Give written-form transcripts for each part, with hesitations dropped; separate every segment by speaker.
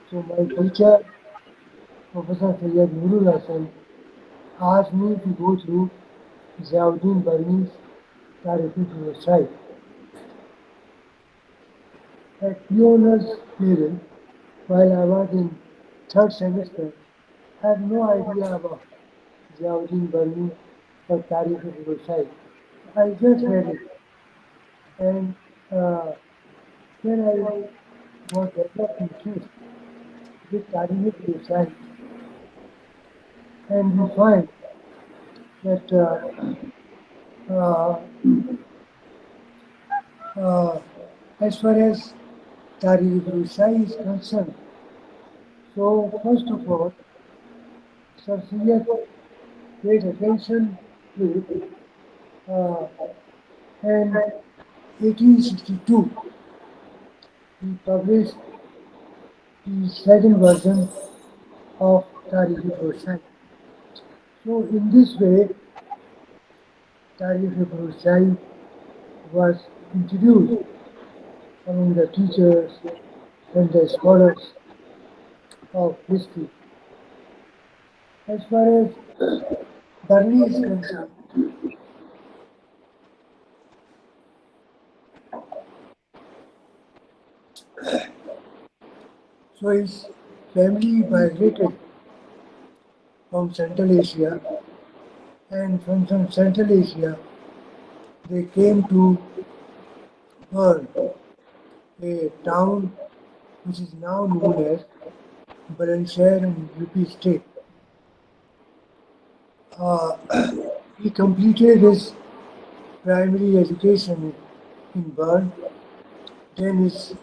Speaker 1: So my teacher, Professor Sayyid Nurul Hassan, asked me to go through Ziyauddin Barani's Tarifi website. At pre-honors level, while I was in third semester, I had no idea about Ziyauddin Barani or Tarifi website. I just read it, and uh, then I was developed interest with Tarifi website, and we find that uh, uh, as far as Tariq Rusai is concerned, so first of all, Sir Syed paid attention to it, and 1862 he published the second version of Tariq Rusai. So in this way, Tariq Rusai was introduced among the teachers and the scholars of history. As far as Barney is concerned, so his family migrated from Central Asia, and from some Central Asia they came to Bern, a town which is now known as Bulandshahr in UP state. Uh, he completed his primary education in Bern, then his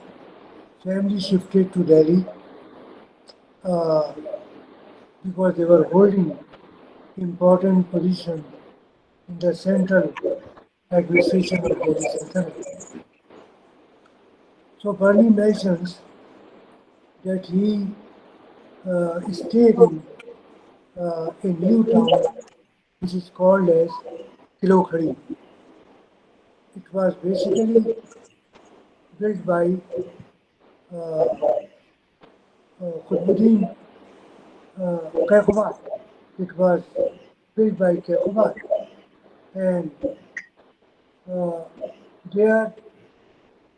Speaker 1: family shifted to Delhi uh, because they were holding important position in the central administration of Delhi Sultanate. So Barney mentions that he stayed in a new town which is called as Kilokhari. It was basically built by Qutbuddin Kaykubat. It was built by Kaykubat, and uh, there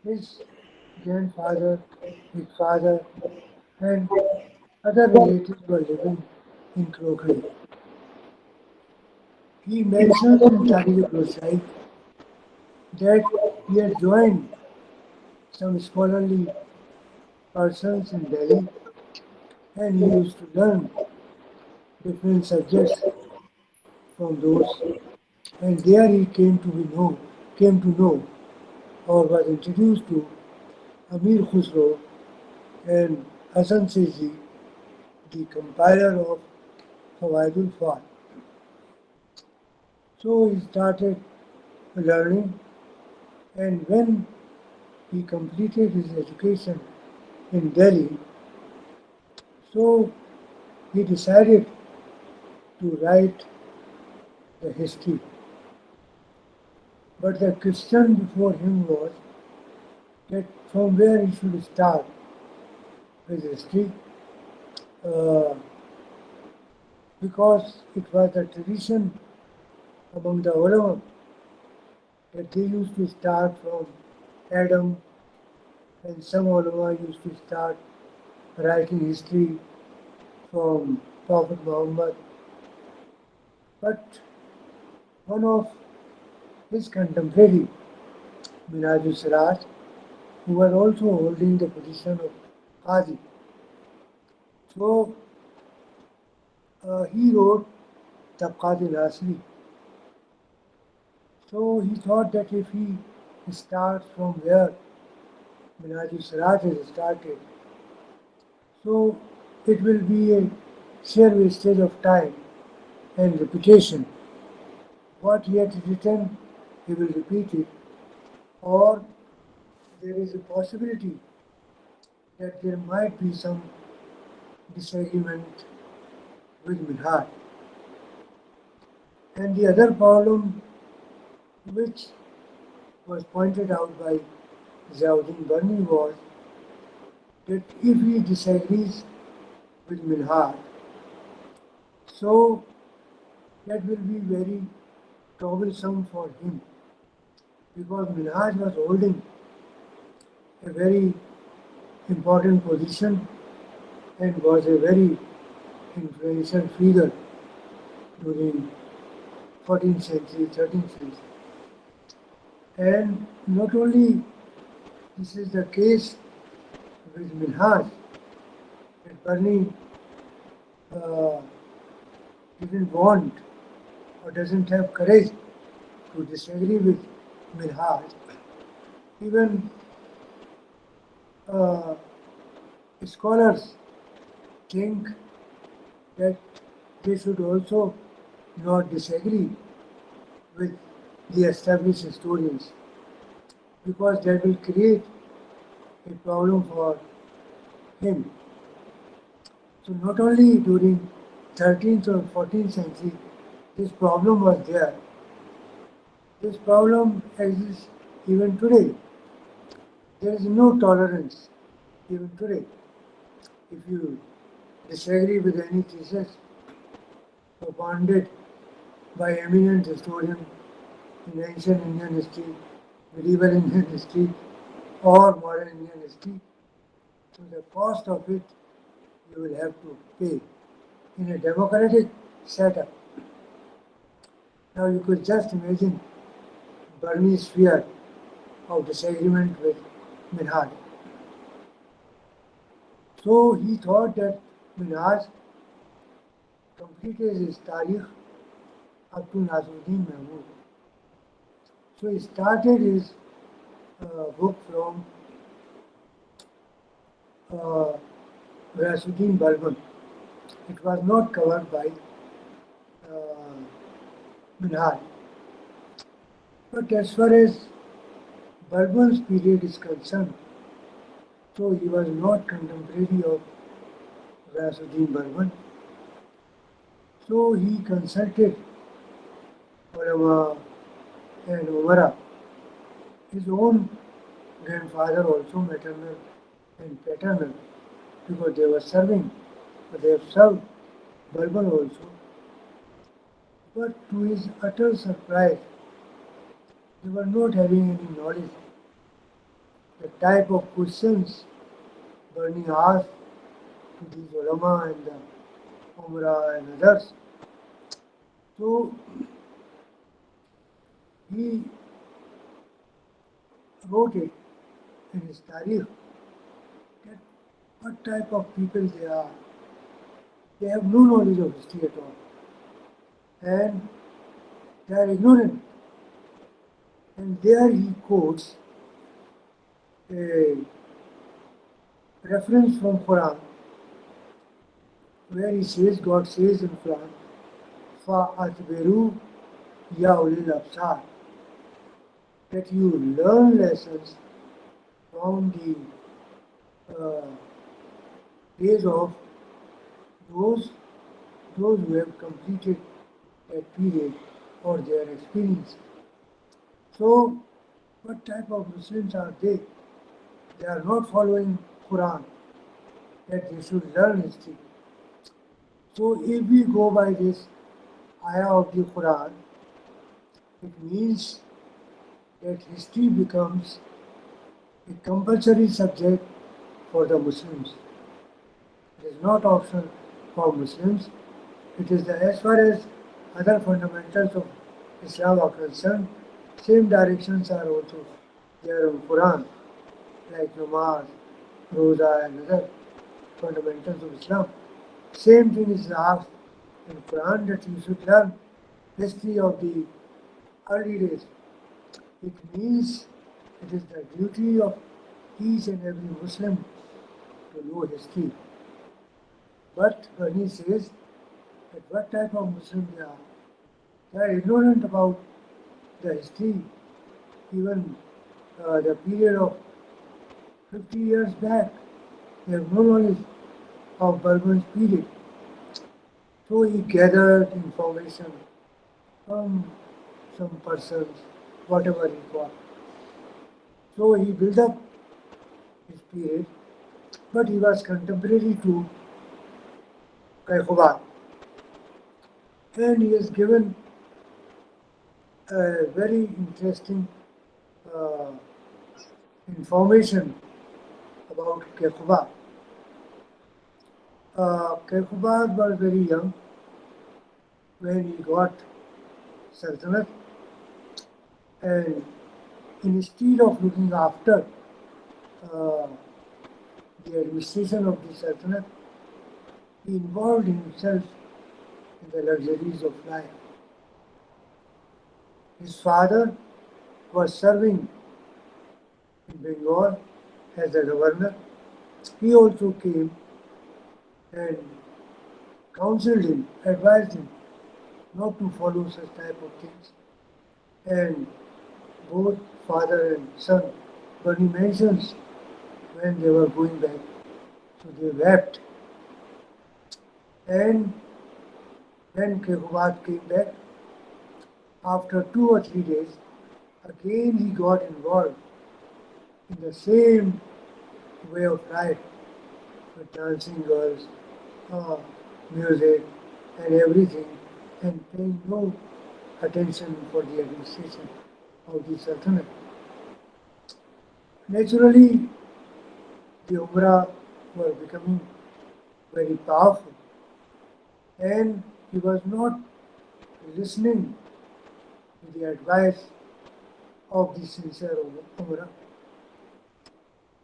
Speaker 1: his grandfather, his father, and other relatives were living in Kilokhari. He mentions in Tariq Rosai that he had joined some scholarly persons in Delhi, and he used to learn different subjects from those. And there he came to know or was introduced to Amir Khusro and Hassan Sezi, the compiler of Fawaidul Fat. So he started learning, and when he completed his education in Delhi, so he decided to write the history. But the question before him was that from where he should start his history, uh, because it was a tradition among the ulama that they used to start from Adam, and some ulama used to start writing history from Prophet Muhammad. But one of his contemporary, Minhajul Siraj, who were also holding the position of Qadi. So he wrote Tabqat al-Asri. So he thought that if he starts from where Minhajul Siraj has started, so it will be a sheer wastage of time and repetition. What he had written, he will repeat it, or there is a possibility that there might be some disagreement with Minhaj. And the other problem which was pointed out by Ziyauddin Barni was that if he disagrees with Minhaj, so that will be very troublesome for him, because Minhaj was holding a very important position and was a very influential figure during 14th century, 13th century. And not only this is the case with Minhaj, that Barani uh, didn't want or doesn't have courage to disagree with Minhaj. Even uh, scholars think that they should also not disagree with the established historians, because that will create a problem for him. So not only during 13th or 14th century this problem was there, this problem exists even today. There is no tolerance even today. If you disagree with any thesis propounded by eminent historian in ancient Indian history, medieval Indian history, or modern Indian history, so the cost of it you will have to pay in a democratic setup. Now you could just imagine Barani's fear of disagreement with Minhaj. So he thought that Minhaj completed his Tarikh up to Nasiruddin Mahmud. So he started his book from uh, Nasiruddin Balban. It was not covered by Minhaj. But as far as Balban's period is concerned, so he was not contemporary of Nasiruddin Balban. So he consulted ulama and umara, his own grandfather also, maternal and paternal, because they were serving, but they have served Balban also. But to his utter surprise, they were not having any knowledge. The type of questions Barani asked to these ulama and the umara and others. So he wrote it in his Tarikh that what type of people they are. They have no knowledge of history at all. And they are ignorant. And there he quotes a reference from Quran where he says, God says in Quran, فَأَتْبِرُوا يَا أُولِي الْأَبْصَارِ, that you learn lessons from the days of those who have completed that period or their experience. So, what type of Muslims are they? They are not following Quran, that they should learn history. So, if we go by this ayah of the Quran, it means that history becomes a compulsory subject for the Muslims. It is not optional for Muslims. It is as far as other fundamentals of Islam are concerned, same directions are also there in Quran, like namaz, roza, and other fundamentals of Islam. Same thing is asked in Quran, that you should learn history of the early days. It means it is the duty of each and every Muslim to know history. But when he says that what type of Muslim they are ignorant about the history, even the period of 50 years back. They have no knowledge of Balban's period. So he gathered information from some persons, whatever he got. So he built up his period but he was contemporary to Kaykubat. And he has given a very interesting uh, information about Kaykubat. Kaykubat was very young when he got Sultanate, and instead of looking after uh, the administration of the Sultanate, he involved himself in the luxuries of life. His father was serving in Bengal as a governor. He also came and counseled him, advised him not to follow such type of things. And both father and son, Barani mentions when they were going back, so they wept. And when Kaykubat came back, after 2 or 3 days, again he got involved in the same way of life with dancing girls, uh, music, and everything, and paying no attention for the administration of the Sultanate. Naturally, the Umrah were becoming very powerful, and he was not listening to the advice of the sincere Umrah.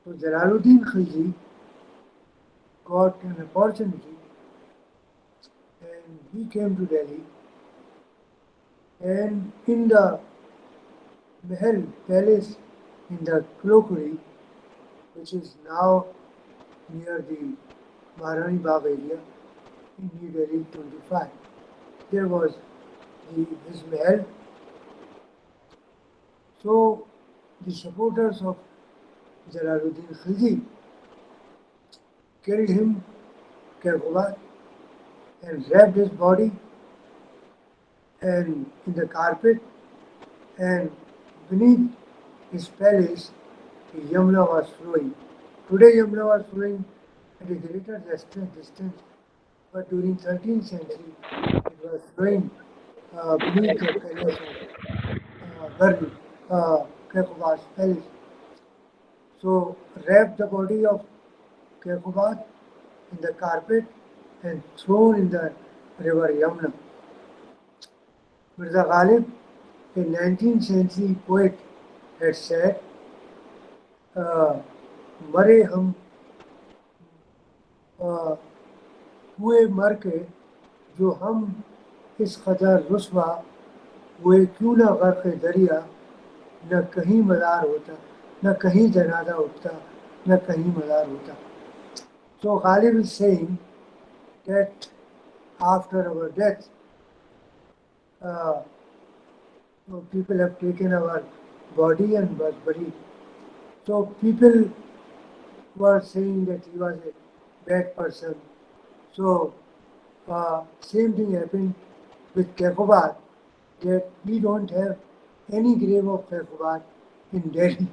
Speaker 1: So Jalaluddin Khilji got an opportunity and he came to Delhi, and in the Mahal Palace in the Clokery, which is now near the Barani Bagh area in New Delhi 25, there was his Mahal. So the supporters of Jalaluddin Khilji carried him Kaykubat and wrapped his body and in the carpet, and beneath his palace Yamuna was flowing. Today Yamuna was flowing at a greater distance, but during 13th century it was flowing beneath the palace of Barani, Kaykubat's palace. So wrapped the body of Kaykubat in the carpet and thrown in the river Yamuna. Mirza Ghalib, a 19th century poet, had said, मरे हम हुए मर के जो हम इस कदर रुस्वा हुए क्यों न गर्क दरिया न कहीं मदार होता न कहीं जनाजा उठता न कहीं मदार होता. So Ghalib is saying that after our death, uh, people have taken our body and was buried. So people were saying that he was a bad person. So same thing happened with Kaykubat, that we don't have any grave of Kaykubat in Delhi.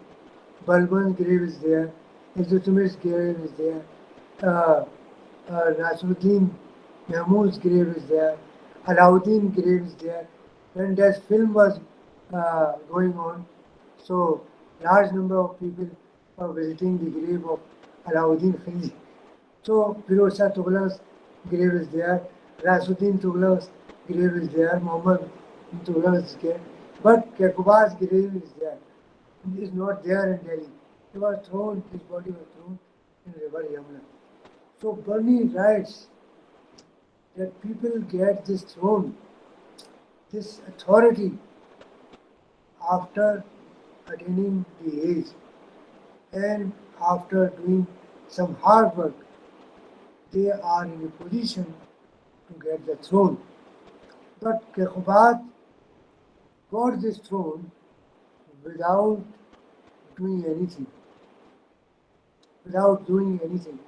Speaker 1: Balban's grave is there, Azizuddin's grave is there, Nasiruddin Mahmud's grave is there, Alauddin's grave is there. When that film was going on, so large number of people were visiting the grave of Alauddin Khilji. So Firoz Shah Tughlaq's grave is there, Rasuddin Tughlaq's grave is there, Muhammad Tughlaq's grave, but Kaykubat's grave is there. It is not there in Delhi. He was thrown, his body was thrown in river Yamuna. So Barani writes that people get this throne, this authority, after attaining the age and after doing some hard work, they are in a position to get the throne. But Kaykubat got this throne without doing anything. Without doing anything.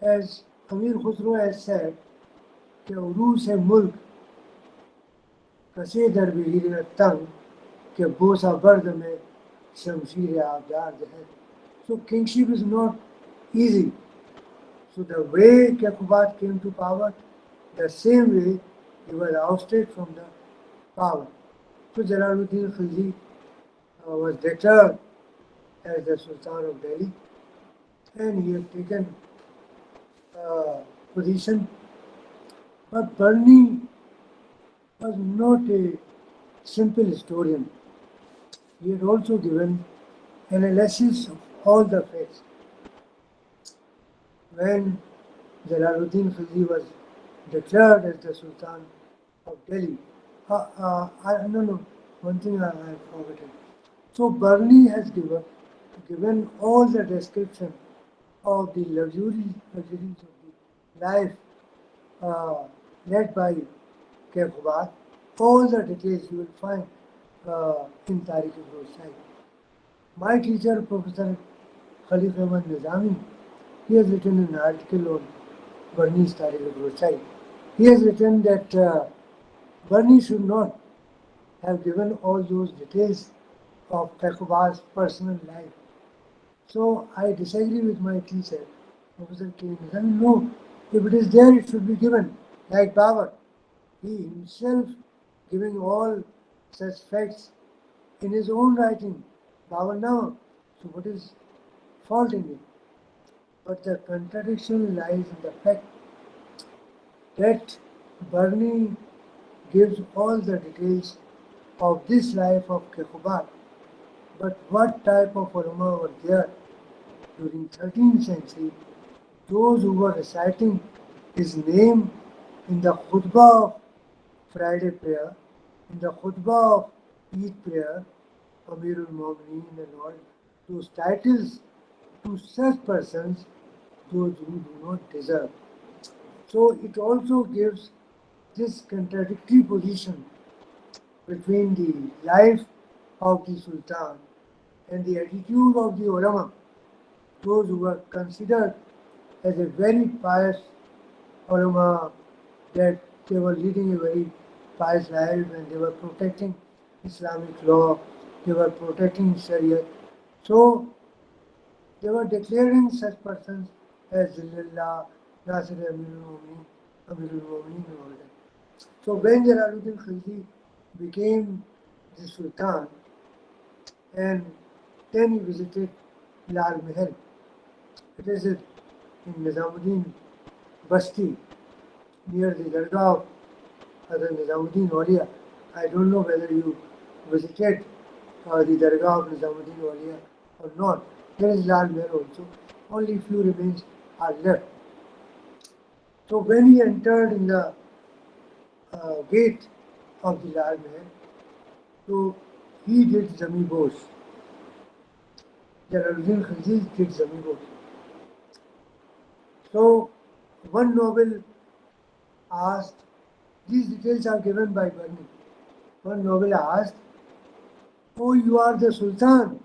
Speaker 1: As Amir Khusro has said, कि उरूस मुल्क कसे दर बहीर तंग के बोसा board में शमशीर आबदार है. So kingship is not easy. So the way Kekubat came to power, the same way he was ousted from the power. So Jalaluddin Khilji was declared as the Sultan of Delhi, and he had taken position. But Barani was not a simple historian. He had also given analysis of all the facts. When Jalaluddin Khilji was declared as the Sultan of Delhi, no, one thing I have forgotten. So Barani has given all the description of the luxuries of the life uh, led by Kekubat. All the details you will find in Tariq-e-Roshai. My teacher, Professor Khalif Ahmad Nizami, he has written an article on Barani's Tariq-e-Roshai. He has written that Barani should not have given all those details of Kekubat's personal life. So I disagree with my teacher, Professor K. Nizami. No, if it is there, it should be given, like Babar. He himself giving all such facts in his own writing, Babar Nama. So what is fault in it? But the contradiction lies in the fact that Barani gives all the details of this life of Kekubat. But what type of ulama were there during 13th century? Those who were reciting his name in the khutbah of Friday prayer, in the khutbah of Eid prayer, Amirul Mu'mineen and all, those titles to such persons, those who do not deserve. So it also gives this contradictory position between the life of the Sultan and the attitude of the ulama, those who were considered as a very pious ulama, that they were leading a very pious life and they were protecting Islamic law, they were protecting Sharia. So they were declaring such persons as Zillullah, Nasir Amirul Mu'mineen and all that. So when Jalaluddin Khilji became the Sultan, and then he visited Lal Mahal. It is in Nizamuddin Basti, near the Dargah of Hazrat Nizamuddin Aulia. I don't know whether you visited the Dargah of Nizamuddin Aulia or not. There is Lal Mahal also. Only few remains are left. So when he entered in the gate of the Lal Mahal, so he did Zami Bose. Jalaluddin Khilji did Zami Bose. So one noble asked, these details are given by Barani. One noble asked, oh, you are the Sultan.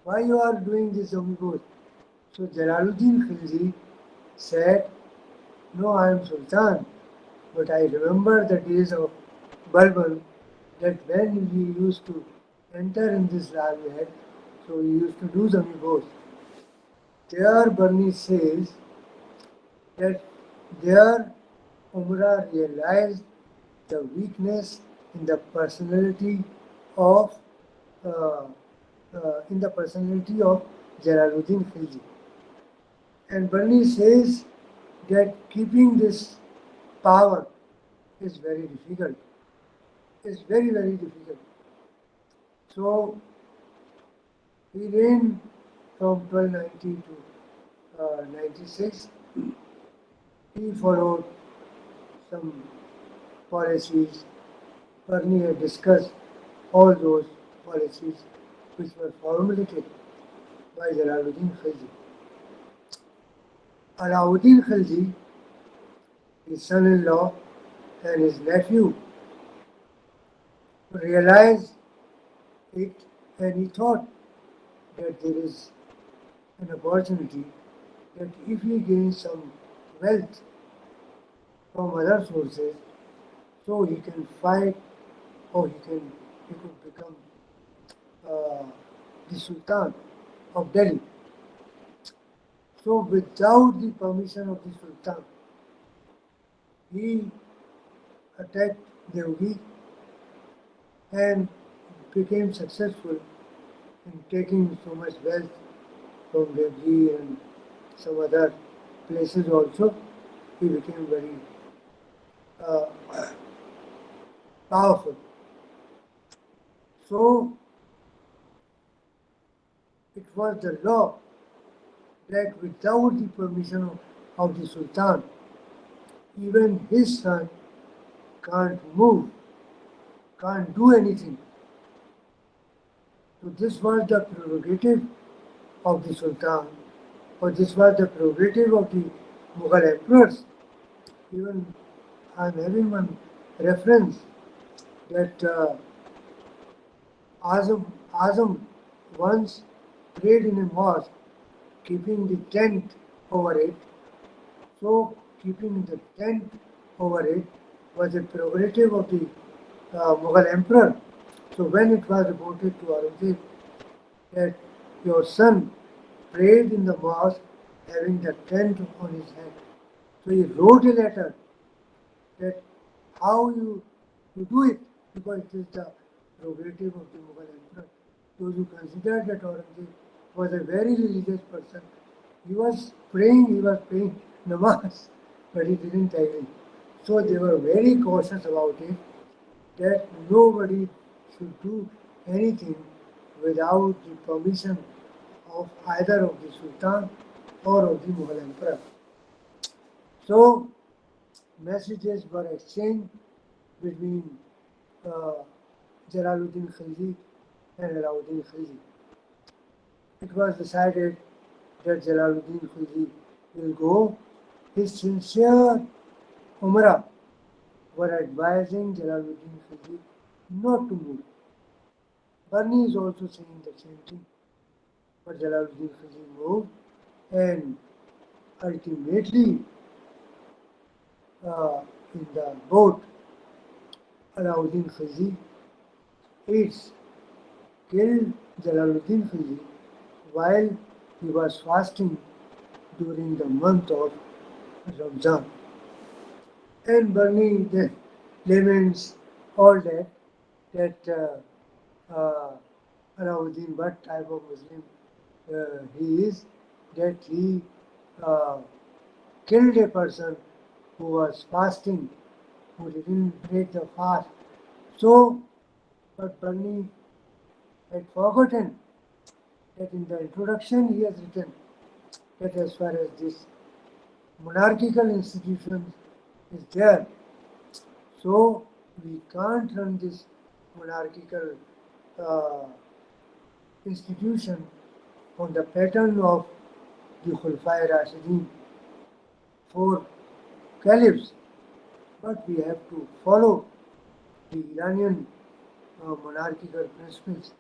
Speaker 1: Why you are doing this Zami Bose? So Jalaluddin Khilji said, no, I am Sultan, but I remember the days of Balban, that when we used to enter in this Lal Mahal, so we used to do Zami Bose. There Barani says that there Umrah realized the weakness in the personality of Jalaluddin Khilji. And Barani says that keeping this power is very difficult. It's very, very difficult. So he reigned from 1290 to 96. He followed some policies. Barani had discussed all those policies which were formulated by Jalaluddin Khilji. Alauddin Khilji, his son-in-law and his nephew, realized it, and he thought that there is an opportunity that if he gains some wealth from other sources, so he can fight or he could become the Sultan of Delhi. So without the permission of the Sultan, he attacked Deogi and became successful in taking so much wealth from Devji and some other places also. He became very uh, powerful. So it was the law that without the permission of the Sultan, even his son can't move, can't do anything. So this was the prerogative of the Sultan, or this was the prerogative of the Mughal emperors. Even I am having one reference that Azam once prayed in a mosque, keeping the tent over it. So keeping the tent over it was a prerogative of the Mughal emperor. So when it was reported to Aurangzeb that your son prayed in the mosque having the tent on his head, so he wrote a letter that how you do it because it is the prerogative of the Mughal emperor. Those who consider that Aurangzeb was a very religious person, he was praying namaz, but he didn't agree. So they were very cautious about it that nobody should do anything without the permission of either of the Sultan or of the Mughal emperor. So messages were exchanged between uh, Jalaluddin Khilji and Alauddin Khilji. It was decided that Jalaluddin Khilji will go. His sincere Umrah were advising Jalaluddin Khilji not to move. Barani is also saying the same thing. But Jalaluddin Khilji moved and ultimately in the boat Alauddin Khilji it's killed Jalaluddin Khilji while he was fasting during the month of Ramzan. And Barani then laments all that Alauddin, what type of Muslim he is, that he uh, killed a person who was fasting, who didn't break the fast. So, but Barani had forgotten that in the introduction he has written that as far as this monarchical institution is there, so we can't run this monarchical uh, institution on the pattern of the Khulafai Rashidin, four caliphs, but we have to follow the Iranian monarchical principles.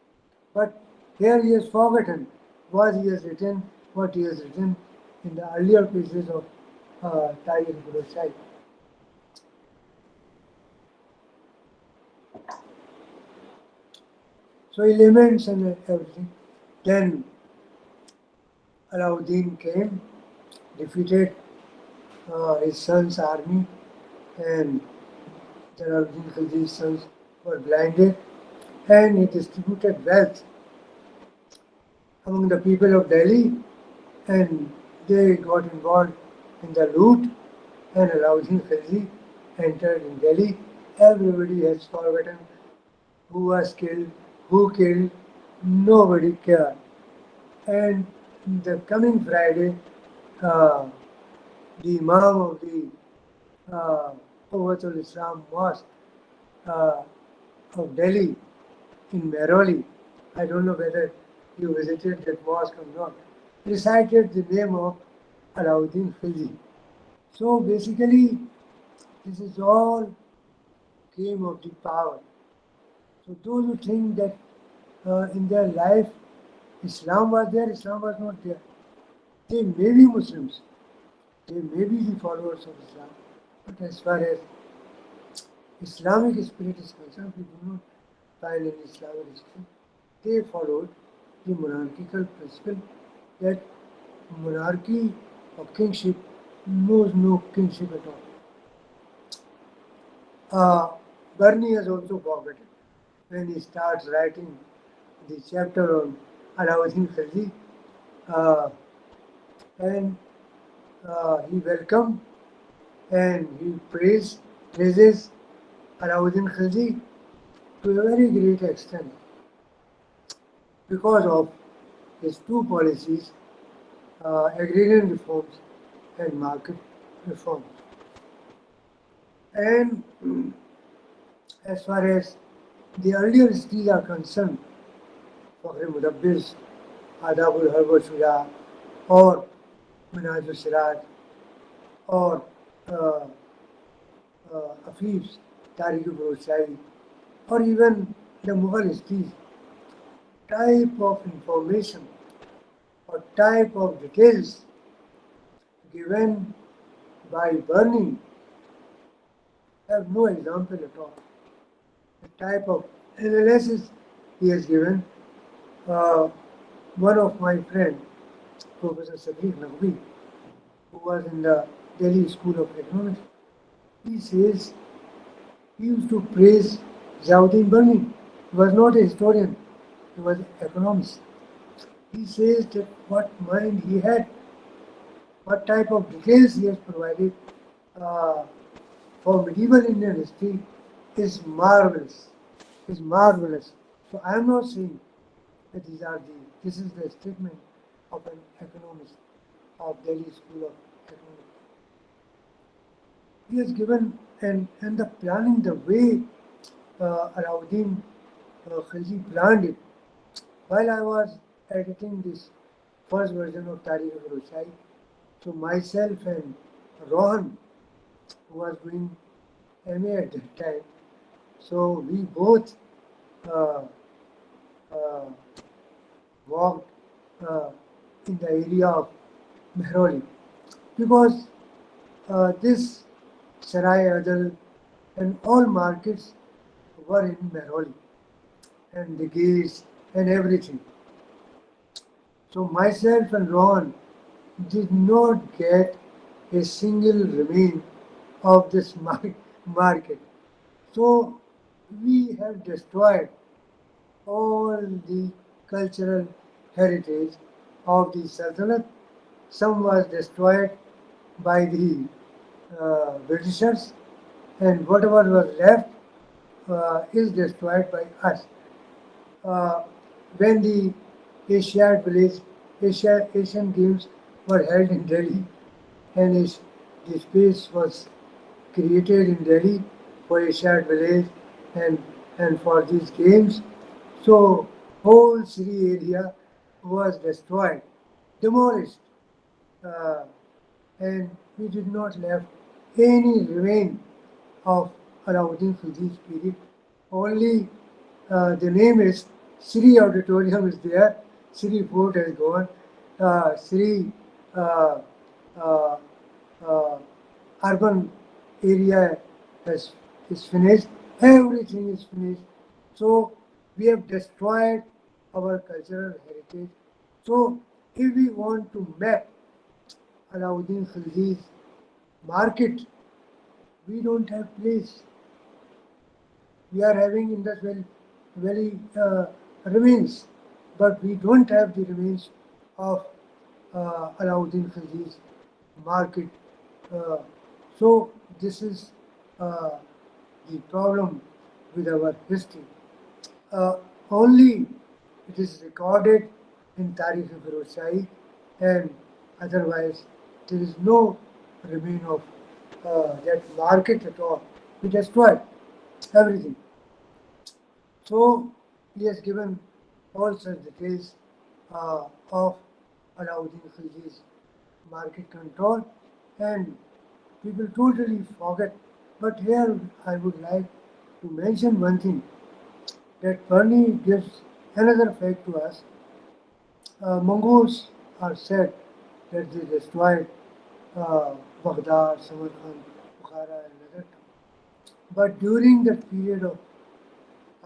Speaker 1: But here he has forgotten what he has written, in the earlier pages of Tahir Burashai. So he laments and everything. Then Alauddin came, defeated his son's army, and Jalaluddin Khilji's sons were blinded, and he distributed wealth among the people of Delhi, and they got involved in the loot, and Alauddin Khilji entered in Delhi. Everybody has forgotten who was killed, who killed, nobody cared. And the coming Friday, uh, the Imam of the Quwwatul Islam Mosque uh, of Delhi in Mehrauli, I don't know whether you visited that mosque or not, recited the name of Alauddin Khilji. So basically, this is all came of the power. So those who think that in their life Islam was there, Islam was not there. They may be Muslims, they may be the followers of Islam, but as far as Islamic spirit is concerned, we do not find any Islamic history. They followed the monarchical principle that monarchy or kingship knows no kingship at all. Barani has also forgotten when he starts writing the chapter on Alauddin Khilji, uh, and he welcomed and he praises Alauddin Khilji to a very great extent because of his two policies, agrarian reforms and market reforms. And as far as the earlier histories are concerned, Fakhr Mudabbir's Adabul Harb Shuja or Minhajul Siraj or uh, Afif's Tariq-ul-Roshai or even the Mughal histories, type of information or type of details given by Barani have no example at all. The type of analysis he has given, uh, one of my friends, Professor Sadiq Naqvi, who was in the Delhi School of Economics, he says he used to praise Ziyauddin Barani. He was not a historian, he was an economist. He says that what mind he had, what type of details he has provided uh, for medieval Indian history is marvelous. Is marvelous. So I am not saying that this is the statement of an economist of Delhi School of Economics. He has given and the planning, the way Alauddin Khilji planned it. While I was editing this first version of Tariq-ul-Roshai, so myself and Rohan, who was doing MA at that time, so we both uh, uh, walked in the area of Mehroli because this Sarai Adal and all markets were in Mehroli and the gates and everything. So myself and Ron did not get a single remain of this market. So we have destroyed all the cultural heritage of the Sultanate. Some was destroyed by the Britishers, and whatever was left is destroyed by us. Uh, when the Asian Games were held in Delhi, and the space was created in Delhi for Asiad Village and, and for these games. So whole city area was destroyed, demolished, uh, and we did not left any remain of Alauddin Khilji's period. Only the name is Sri Auditorium is there. Sri Fort has gone. Sri uh, uh, uh, urban area is finished. Everything is finished. So we have destroyed our cultural heritage. So if we want to map Alauddin Khilji's market, we don't have place. We are having Indus Valley remains, but we don't have the remains of Alauddin Khilji's market. Uh, so this is uh, the problem with our history. Only it is recorded in Tariq-e-Firozshahi, and otherwise there is no remain of that market at all. We destroyed everything. So he has given all such details of Alauddin Khilji's market control, and people totally forget. But here I would like to mention one thing, that Barani gives another fact to us. Mongols are said that they destroyed Baghdad, Samarkand, Bukhara, and other towns. But during the period of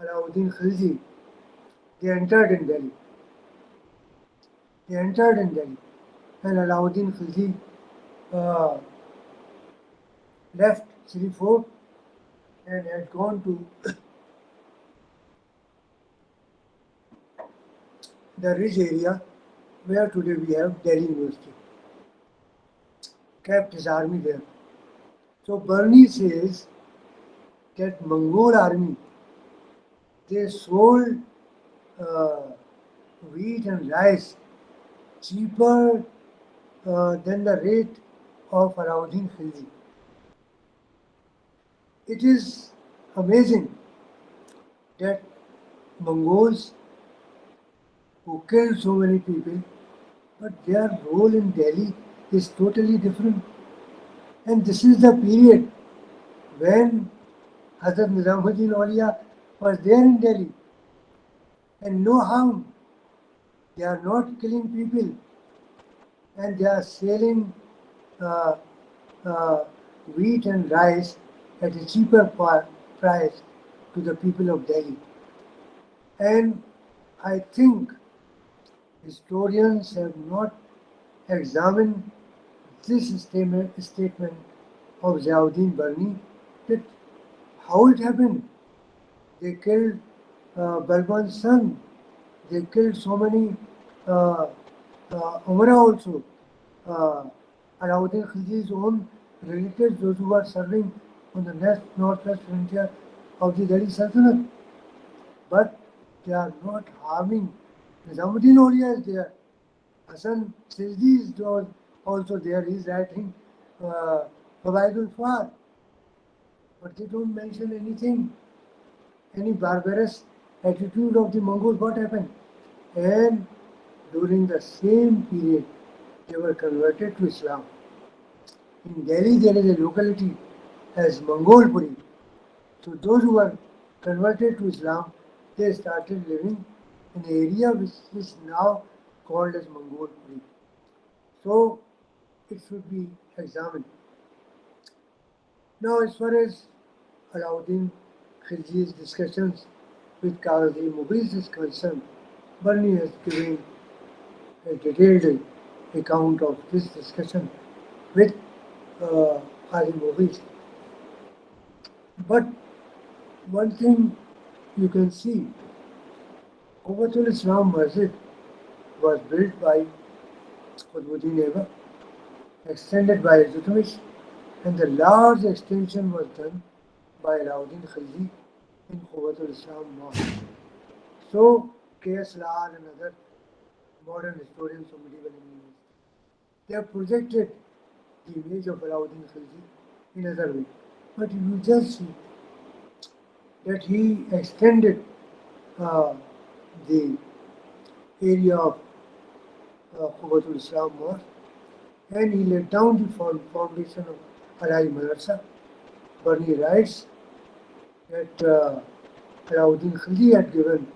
Speaker 1: Alauddin Khilji, they entered in Delhi. They entered in Delhi. and Alauddin Khilji uh, left Sri Fort and had gone to the ridge area where today we have Delhi University, kept his army there. So Barani says that Mongol army, they sold uh, wheat and rice cheaper than the rate of Alauddin Khilji. It is amazing that Mongols who killed so many people, but their role in Delhi is totally different. And this is the period when Hazrat Nizamuddin Aulia was there in Delhi, and no harm. They are not killing people, and they are selling uh, uh, wheat and rice at a cheaper price to the people of Delhi. And I think historians have not examined this statement of Ziyauddin Barani, that how it happened. They killed Balban's son. They killed so many uh, Umara also. Uh, Alauddin Khilji's own relatives, those who were serving on the northwest frontier of the Delhi Sultanate. But they are not harming. Nizamuddin Aulia is there. Hassan Sildi is also there. He is writing Fawaidul Far. But they don't mention anything, any barbarous attitude of the Mongols. What happened? And during the same period, they were converted to Islam. In Delhi, there is a locality as Mongolpuri. So those who were converted to Islam, they started living in an area which is now called as Mongolpuri. So it should be examined. Now, as far as Alauddin Khilji's discussions with Qazi Mughis is concerned, Barani has given a detailed account of this discussion with Qazi Mughis. But one thing you can see, Quwwatul Islam Masjid was built by Qutbuddin Aiba, extended by Azizuddin, and the large extension was done by Alauddin Khilji in Quwwatul Islam Mosque. So, K.S. Lal and other modern historians of medieval India, they have projected the image of Alauddin Khilji in other way. But you just see that he extended the area of Quwwatul Islam Mosque, and he laid down the foundation of Alai Madrasa. Barani writes that Alauddin Khilji had given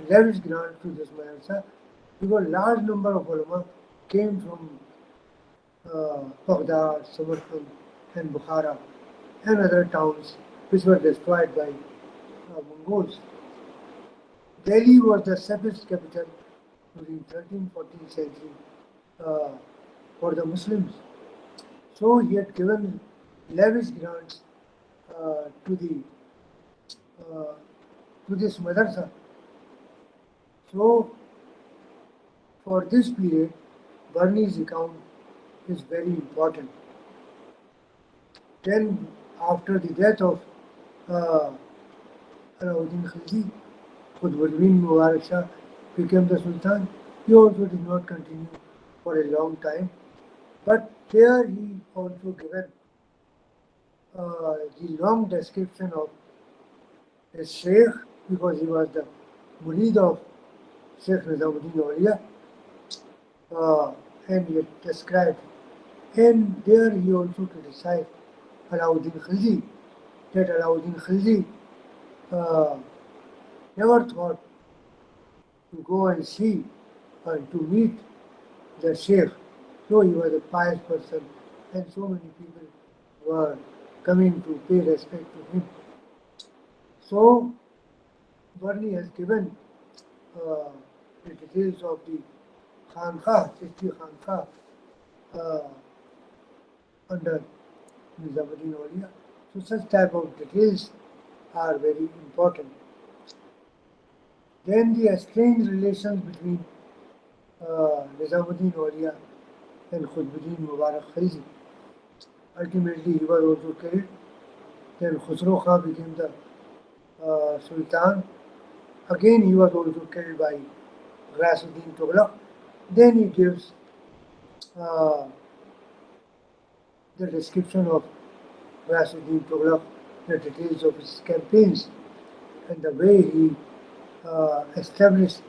Speaker 1: lavish grants to this madrasa because large number of ulama came from Baghdad, Samarkand, and Bukhara, and other towns which were destroyed by Mongols. Delhi was the safest capital during 13th, 14th century for the Muslims. So he had given lavish grants to the to this madrasa. So for this period, Barani's account is very important. Then, after the death of Alauddin Khilji, Qutbuddin Mubarak Shah became the Sultan. He also did not continue for a long time, but there he also given the long description of a Sheikh, because he was the murid of Sheikh Nizamuddin Aulia, and he had described. And there he also criticized Alauddin Khilji, that Alauddin Khilji never thought to go and see and to meet the Sheikh. So he was a pious person, and so many people were coming to pay respect to him. So Barani has given the details of the Khanqah, Chishti Khanqah, uh, under Ziyauddin Aulia. So such type of details are very important. Then the estranged relations between Nizamuddin Aulia and Khutbuddin Mubarak Khalji. Ultimately, he was also killed. Then Khusro Khan became the Sultan. Again, he was also killed by Ghiyasuddin Tughlaq. Then he gives uh, the description of Ghiyasuddin Tughlaq, the details of his campaigns, and the way he established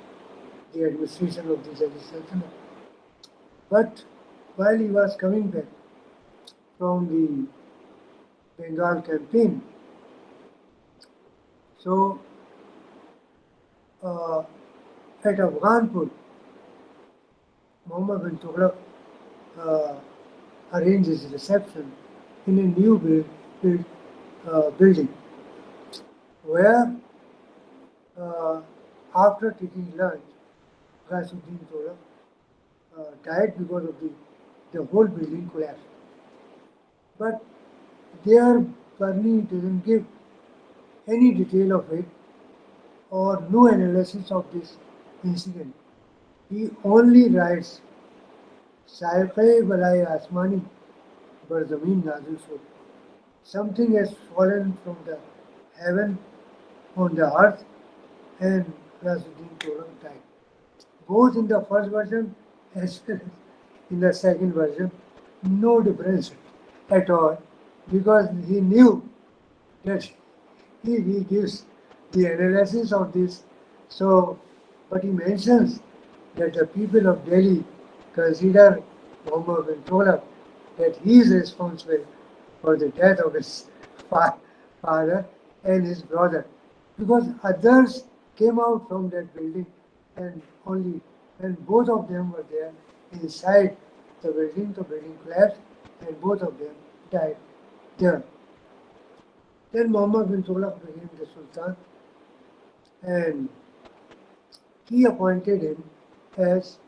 Speaker 1: the administration of the Delhi Sultanate. But while he was coming back from the Bengal campaign, so at Afghanpur, Muhammad bin Tughlaq uh, arranged his reception in a new building where after taking lunch, Ghiyasuddin Tughlaq died because of the whole building collapsed. But there Barani doesn't give any detail of it or no analysis of this incident. He only writes Sa'iqe balai asmani bar zameen nazil shud. Something has fallen from the heaven on the earth and Ghiyasuddin Tughlaq died. Both in the first version as well as in the second version, no difference at all because he knew that if he gives the analysis of this, so, but he mentions that the people of Delhi consider Muhammad bin Tughlaq that he is responsible for the death of his father and his brother because others came out from that building and only when both of them were there inside the building collapsed and both of them died there. Then Muhammad bin Tughlaq became the Sultan and he appointed him as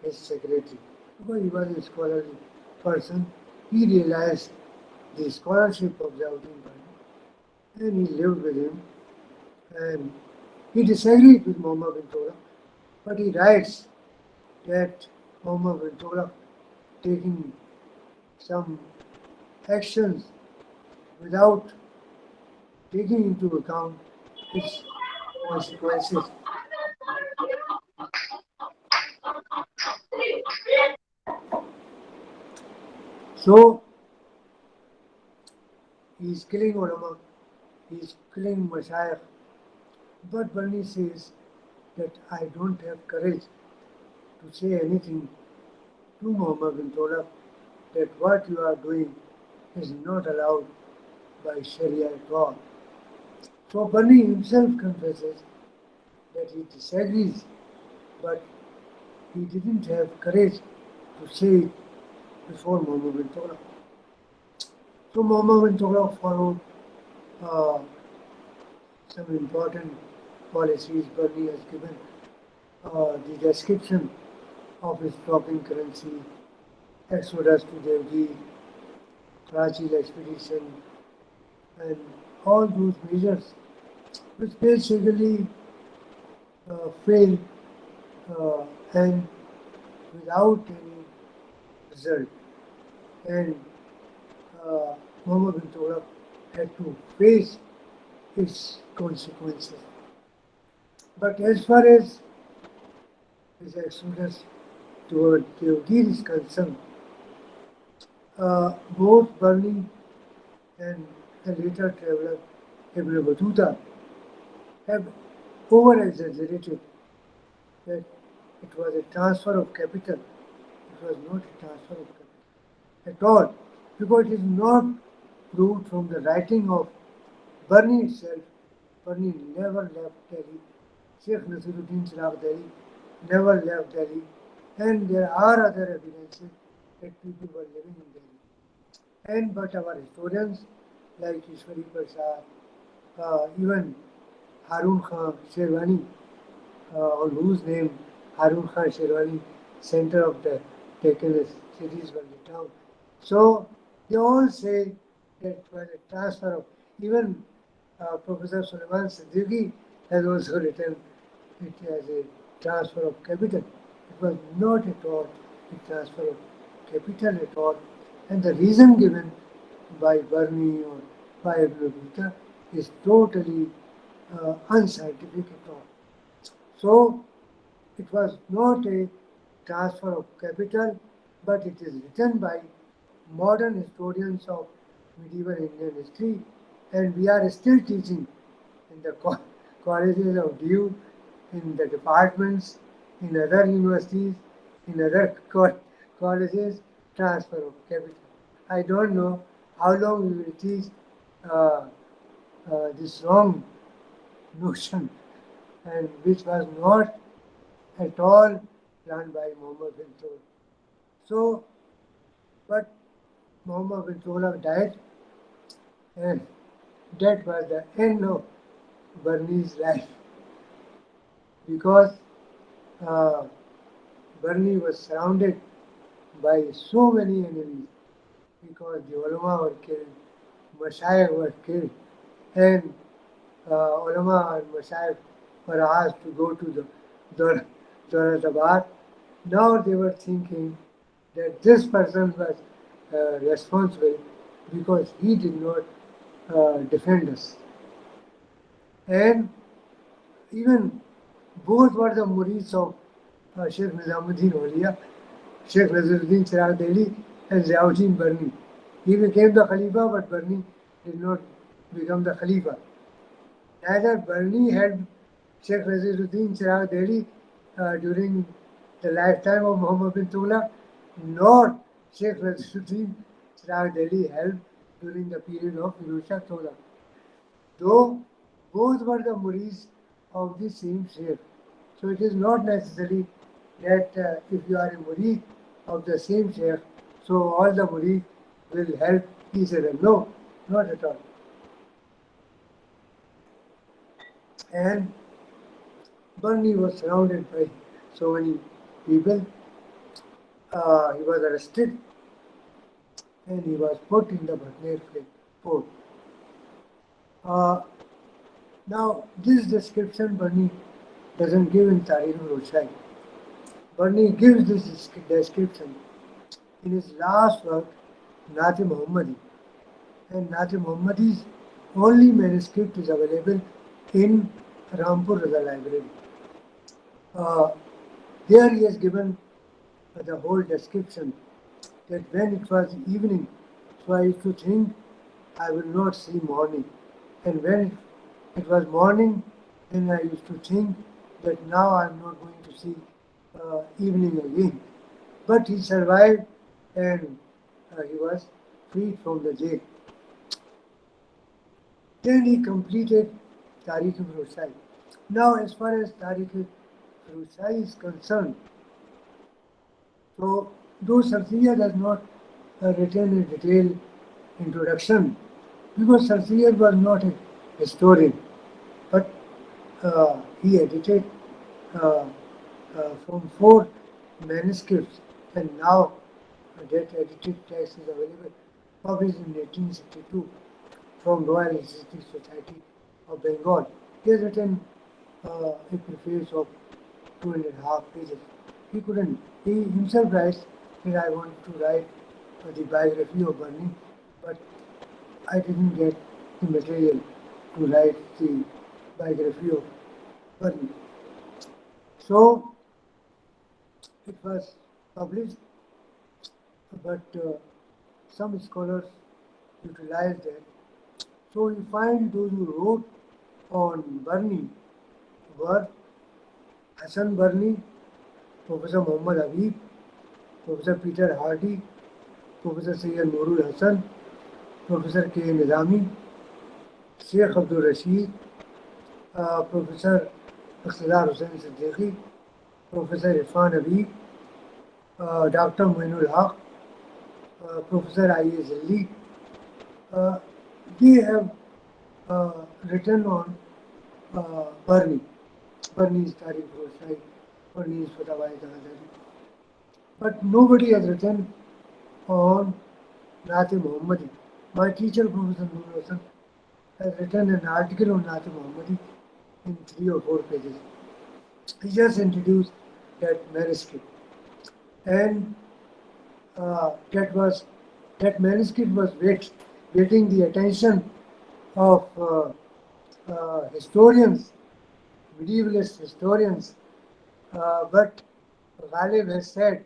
Speaker 1: his secretary because he was a scholarly person. He realized the scholarship of Ziyauddin and he lived with him and he disagreed with Muhammad bin Tughlaq, but he writes that Muhammad bin Tughlaq taking some actions without taking into account its consequences. So he is killing ulama, he is killing mashayikh, but Barani says that I don't have courage to say anything to Muhammad bin Tughlaq that what you are doing is not allowed by Sharia at all. So Barani himself confesses that he disagrees, but he didn't have courage to say it before Muhammad bin Tughlaq. So Muhammad bin Tughlaq followed some important policies. Barani has given the description of his dropping currency, exodus to Devgir, Karachi expedition, and all those measures which basically failed and without any result. And Muhammad bin Tughlaq had to face its consequences. But as far as his exodus toward Theogir is concerned, both Barani and the later traveler Ibn Battuta have over-exaggerated that it was a transfer of capital. It was not a transfer of capital at all, because it is not proved from the writing of Barani itself. Barani never left Delhi. Sheikh Nasiruddin Chiragh Delhi never left Delhi, and there are other evidences that people were living in Delhi. And but our historians like Ishwari Prasad, even Harun Khan Sherwani, on whose name Harun Khan Sherwani Center of the Deccan is cities were lit down. So they all say that it was a transfer of, even Professor Sulaiman Siddiqui has also written it as a transfer of capital. It was not at all a transfer of capital at all. And the reason given by Barani or by Ibn Battuta is totally unscientific at all. So it was not a transfer of capital, but it is written by modern historians of medieval Indian history, and we are still teaching in the colleges of DU, in the departments, in other universities, in other colleges, transfer of capital. I don't know how long we will teach uh, this wrong notion, and which was not at all planned by Muhammad bin Tughlaq. So, but Muhammad bin Tughlaq died, and that was the end of Barani's life, because uh, Barani was surrounded by so many enemies, because the ulama were killed, mashayikh were killed, and ulama and mashayikh were asked to go to the Dawlatabad. Now they were thinking that this person was responsible because he did not defend us. And even both were the murids of Sheikh Nizamuddin Auliya, Sheikh Naziruddin Chirag Delhi, and Ziyauddin Barani. He became the Khalifa, but Barani did not become the Khalifa. Neither Barani helped Sheikh Naziruddin Chirag Delhi during the lifetime of Muhammad bin Tughlaq, nor Sheikh Naziruddin Chirag Delhi helped during the period of Firuz Shah Tughlaq. Though both were the murids of the same sheikh. So it is not necessary that if you are a murid of the same sheikh, so all the murid will help each other. No, not at all. And Barani was surrounded by so many people. He was arrested and he was put in the Bhatner fort. Now, this description Barani doesn't give in Tarikh Roshai. Barani gives this description in his last work, Nat Muhammadi. And Nat Muhammadi's only manuscript is available in Rampur Raza Library. There he has given the whole description that when it was evening, so I used to think I will not see morning. And when it was morning, then I used to think that now I am not going to see evening again. But he survived and he was freed from the jail. Then he completed Tarikh Roshai. Now, as far as Tarikh Roshai is concerned, so though Sarsiya does not written a detailed introduction, because Sarsiya was not a historian, but he edited from 4 manuscripts, and now that edited text is available, published in 1862 from Royal Historical Society of Bengal. He has written a preface of 2.5 pages. He himself writes that I want to write the biography of Barani, but I didn't get the material to write the biography of Barani. So it was published, but some scholars utilized that. So we find those who wrote on Barani were Hassan Barani, Professor Muhammad Habib, Professor Peter Hardy, Professor Sayyid Nurul Hassan, Professor K. Nizami, Sheikh Abdul Rashid, Professor Iqtidar Hussain Siddiqui, Professor Irfan Habib, Dr. Moinul Haq, Professor I.A. Zilli. They have written on Barani, Barani's Tarikh Roshai, Barani's Fatawai Dahadari. But nobody has written on Nati Muhammadi. My teacher, Professor Noor Hasan, has written an article on Nati Muhammadi in 3 or 4 pages. He just introduced that manuscript, and that manuscript was waiting the attention of historians, medievalist historians, but Ghalib has said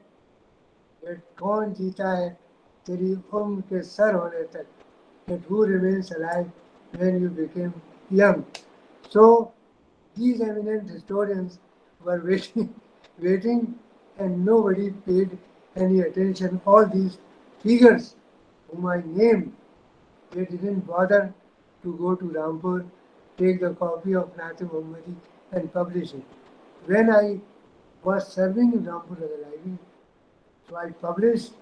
Speaker 1: that कौन जीता है तेरी उम्र के sir होने तक, that who remains alive when you became young. So these eminent historians were waiting, waiting, and nobody paid any attention. All these figures whom I named, they didn't bother to go to Rampur, take the copy of Nati Muhammadi and publish it. When I was serving in Rampur as a library, so I published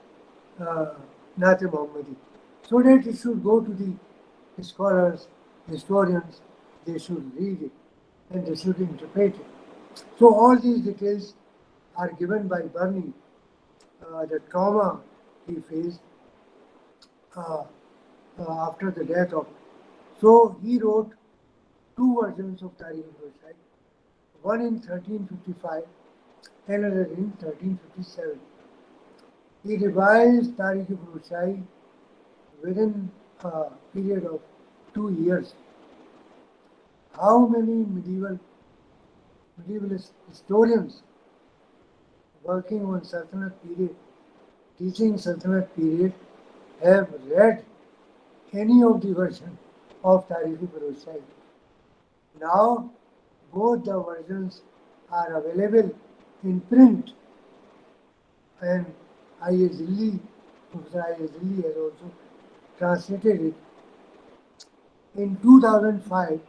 Speaker 1: uh, Nati Muhammadi so that it should go to the scholars, historians, they should read it and they should interpret it. So all these details are given by Barani, the trauma he faced uh, after the death of. So he wrote two versions of Tariq al-Hussain, one in 1355, another in 1357. He revised Tariq al-Hussain within a period of 2 years. How many medievalist historians working on Sultanate period, teaching Sultanate period, have read any of the version of Tariq al-Hussain? Now, both the versions are available in print, and Professor Azizuddin has also translated it. In 2005,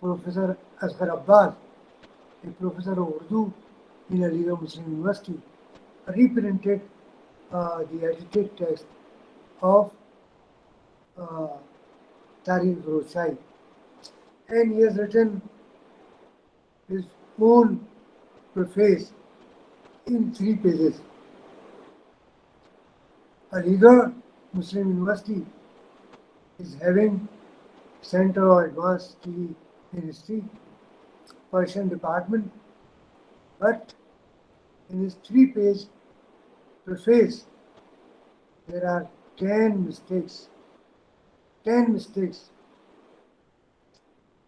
Speaker 1: Professor Asghar Abbas, a professor of Urdu in Aligarh Muslim University, reprinted the edited text of uh, Tariq al-Hussain, and he has written his own preface in 3 pages. Aligarh Muslim University is having Center of Advanced Study in History, Persian department, but in his 3 page preface, there are 10 mistakes. 10 mistakes.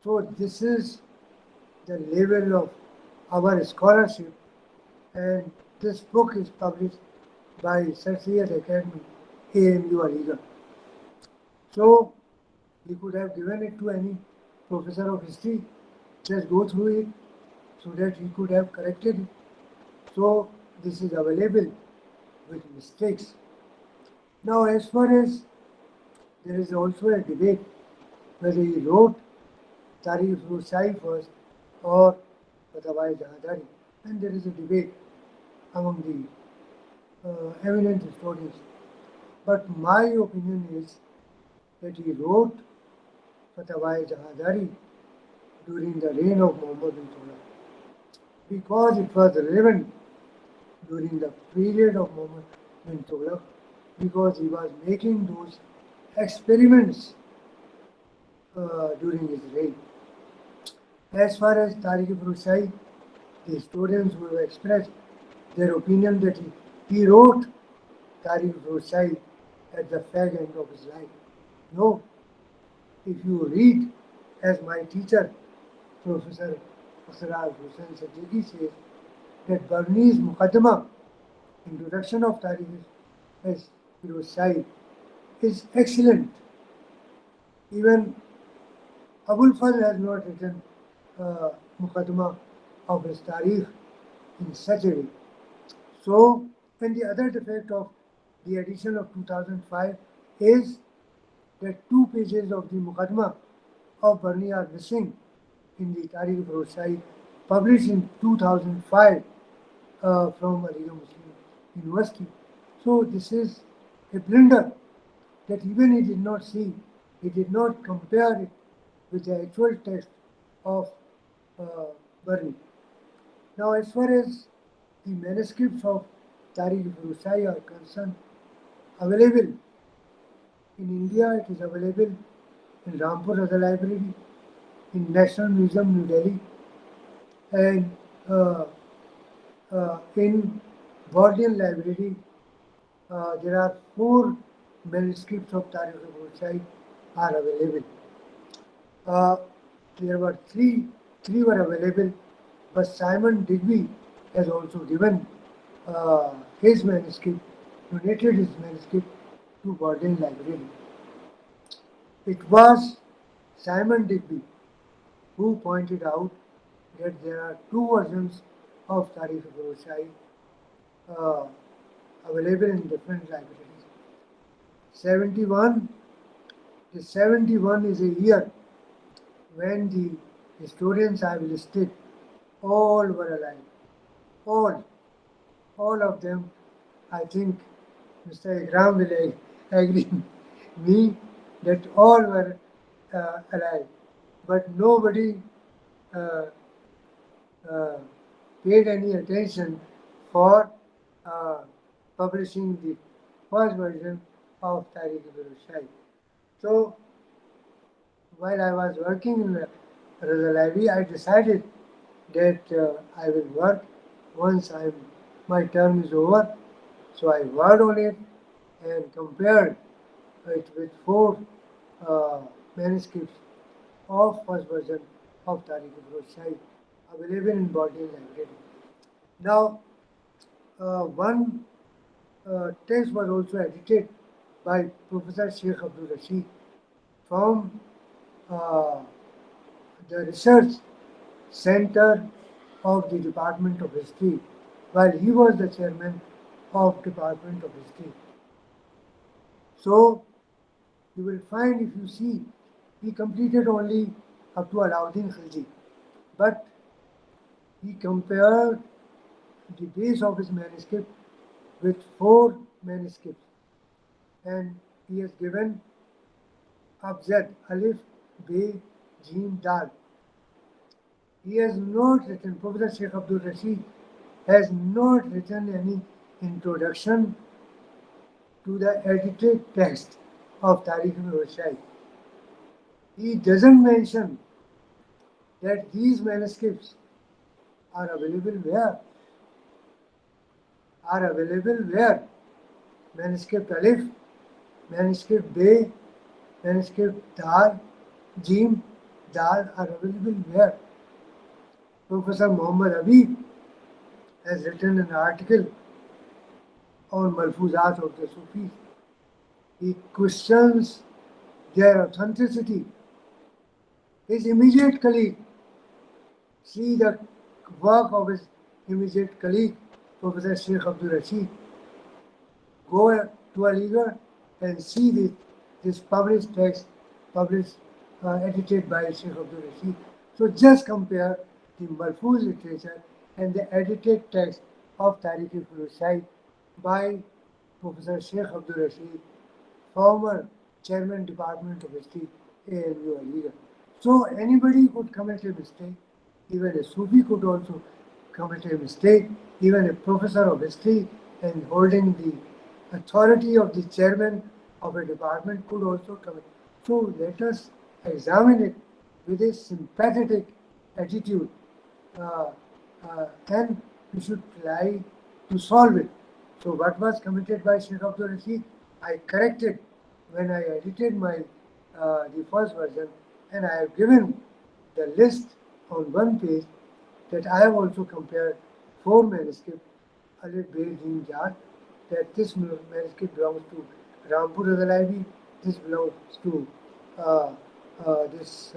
Speaker 1: So this is the level of our scholarship, and this book is published by Sir Syed Academy, AMU Aligarh. So we could have given it to any professor of history, just go through it so that he could have corrected it. So this is available with mistakes. Now, as far as there is also a debate whether he wrote Tariq al-Hussain first or Fatawai Jahadari, and there is a debate among the eminent historians. But my opinion is that he wrote Fatawai Jahadari during the reign of Muhammad bin Tughlaq, because it was relevant during the period of Muhammad bin Tughlaq, because he was making those experiments during his reign. As far as Tariq al-Hussain, the historians who have expressed their opinion that he wrote Tariq al-Hussain at the fag end of his life. No, if you read, as my teacher, Professor Hussain Siddiqui says, that Barani's Muqaddamah, introduction of Tariq al-Hussain, is excellent. Even Abul Fazl has not written Muqaddamah of his Tariq in such a way. So, and the other defect of the edition of 2005 is that 2 pages of the Muqaddamah of Barani are missing in the Tariq al-Hussain, published in 2005 from Aligarh Muslim University. So this is a blunder that even he did not see, he did not compare it with the actual text of Barani. Now, as far as the manuscripts of Tariq al-Hussain are concerned, available in India. It is available in Rampur Raza Library, in National Museum, New Delhi, and in Bodleian Library. There are 4 manuscripts of Tariq-e-Hussain are available. Uh, there were three were available, but Simon Digby has also given his manuscript, donated his manuscript to Bodleian Library. It was Simon Digby who pointed out that there are 2 versions of Tariq-e-Hussain uh, available in different libraries. 71, the 71 is a year when the historians I have listed all were alive. All, all of them. I think Mr. Ikram will agree me that all were alive, but nobody uh, uh, paid any attention for uh, publishing the first version of Tariq-e-Hussain. So while I was working in the library, I decided that I will work once my term is over. So I worked on it and compared it with 4 manuscripts of first version of Tariq-e-Hussain available in Bodleian Library. Now, one text was also edited by Professor Sheikh Abdul Rashid from uh, the research center of the Department of History while he was the chairman of Department of History. So you will find, if you see, he completed only up to Alauddin Khilji, but he compared the base of his manuscript with 4 manuscripts, and he has given Abjad, Alif, Be, Jim, Dal. He has not written, Professor Sheikh Abdul Rashid has not written any introduction to the edited text of Tariq-e-Hussain. He doesn't mention that these manuscripts are available where? Are available where? Manuscript Alif, manuscript Be, manuscript Dal, Jim, Dal are available where? Professor Muhammad Habib has written an article on Malfuzat of the Sufis. He questions their authenticity. His immediate colleague, see the work of his immediate colleague, Professor Sheikh Abdul Rashid. Go to Aligarh and see this published text, edited by Sheikh Abdul Rashid. So just compare the Malfuz literature and the edited text of Tariq-e-Hussain by Professor Sheikh Abdul Rashid, former chairman Department of History, ANU Aligarh. So anybody could commit a mistake. Even a Sufi could also commit a mistake. Even a professor of history and holding the authority of the chairman of a department could also commit. So let us examine it with a sympathetic attitude, uh, and we should try to solve it. So what was committed by Sheikh Abdul Rashid, I corrected when I edited the first version, and I have given the list on one page that I have also compared 4 manuscripts, Alif, Be, Jim, Jar, that this manuscript belongs to Rampur Library, this belongs to this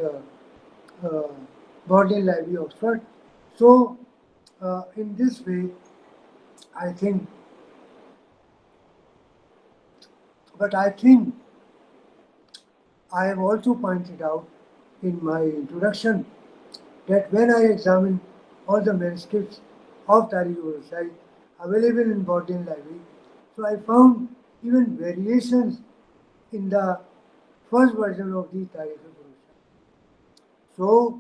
Speaker 1: Bodleian Library, Oxford. So, in this way, I think, but I think I have also pointed out in my introduction that when I examined all the manuscripts of Tariq-e-Hussain available in Bodleian Library, so I found even variations in the first version of the Tariq-e-Hussain. So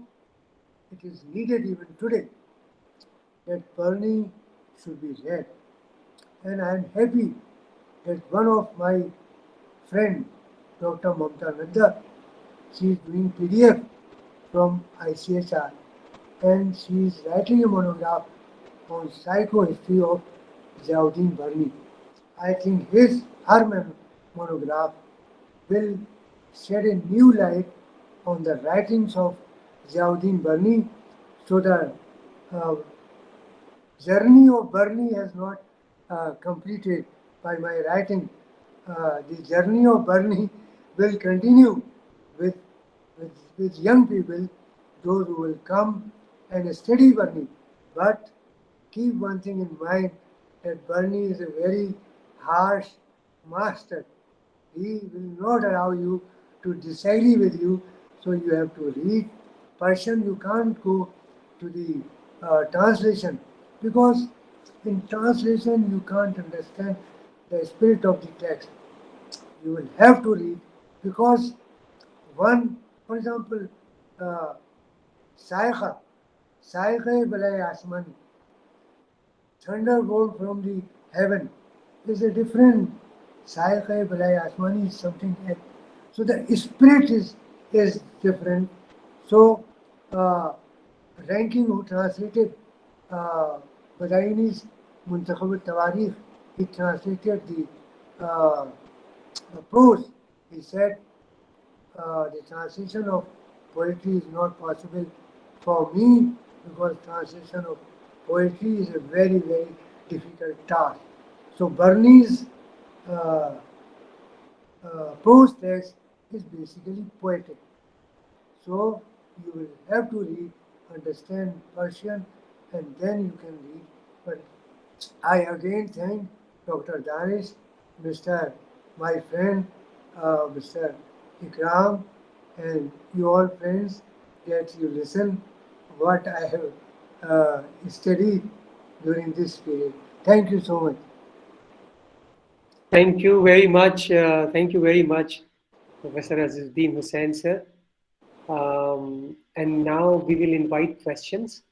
Speaker 1: it is needed even today that Barani should be read. And I am happy that one of my friend, Dr. Mamta Nadda, she is doing PDF from ICHR and she is writing a monograph on psychohistory of Ziyauddin Barani. I think her monograph will shed a new light on the writings of Ziyauddin Barani. So the uh, journey of Barani has not completed by my writing. The journey of Barani will continue with, with young people, those who will come and study Barani. But keep one thing in mind that Barani is a very harsh master. He will not allow you to disagree with you, so you have to read Persian. You can't go to the translation because in translation you can't understand the spirit of the text. You will have to read because one, for example, uh, Saikha, Saikha Balai Asmani, thunderbolt from the heaven is a different. Saikha Balai Asmani is something else. So the spirit is different. So ranking who translated Barani's Muntakhab al-Tawarikh, he translated the prose. He said the translation of poetry is not possible for me because translation of poetry is a very, very difficult task. So Barani's uh, prose text is basically poetic. So you will have to read, understand Persian, and then you can read. But I again thank Dr. Danish, Mr. my friend, Mr. Ikram, and you all friends that you listen what I have studied during this period. Thank you so much.
Speaker 2: Thank you very much. Thank you very much, Professor Azizuddin Hussain, sir. And now we will invite questions.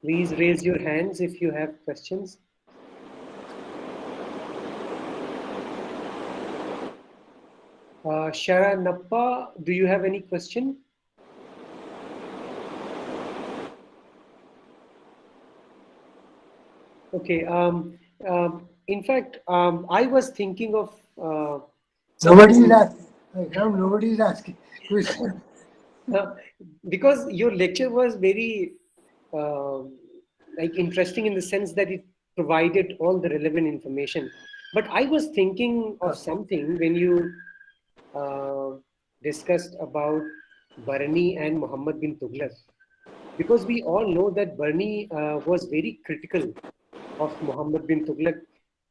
Speaker 2: Please raise your hands if you have questions. Shara Nappa, do you have any question? Okay. In fact, I was thinking of
Speaker 1: Nobody is asking. Nobody is asking questions.
Speaker 2: because your lecture was very like interesting in the sense that it provided all the relevant information. But I was thinking of something when you discussed about Barani and Muhammad bin Tughlaq, because we all know that Barani was very critical of Muhammad bin Tughlaq,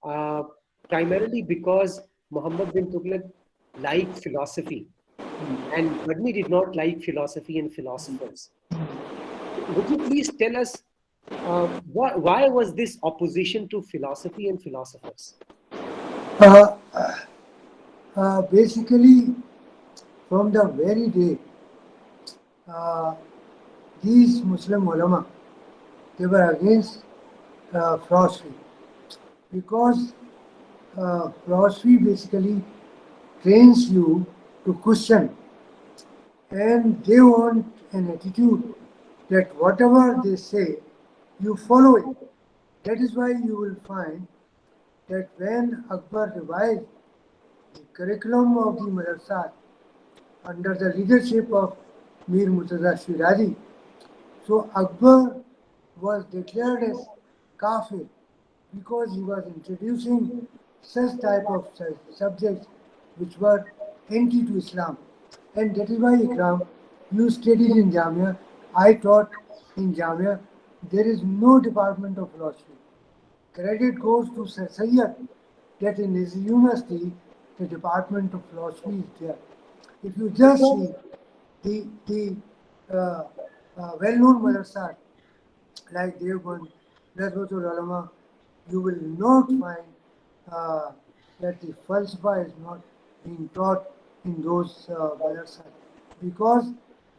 Speaker 2: uh, primarily because Muhammad bin Tughlaq liked philosophy, and Barani did not like philosophy and philosophers. Would you please tell us why was this opposition to philosophy and philosophers?
Speaker 1: Uh, Basically, from the very day these Muslim ulama, they were against philosophy because philosophy basically trains you to question, and they want an attitude that whatever they say, you follow it. That is why you will find that when Akbar revised the curriculum of the madrasa under the leadership of Mir Murtaza Shirazi, so Akbar was declared as kafir because he was introducing such type of subjects which were anti to Islam. And that is why Ikram, you studied in Jamia, I taught in Jamia, there is no department of philosophy. Credit goes to Sir Sayyid that in his university, the department of philosophy is there. If you just see the well-known madrasas like Devband, Nazwatul Ulama, you will not find that the falsafa is not being taught in those madrasas because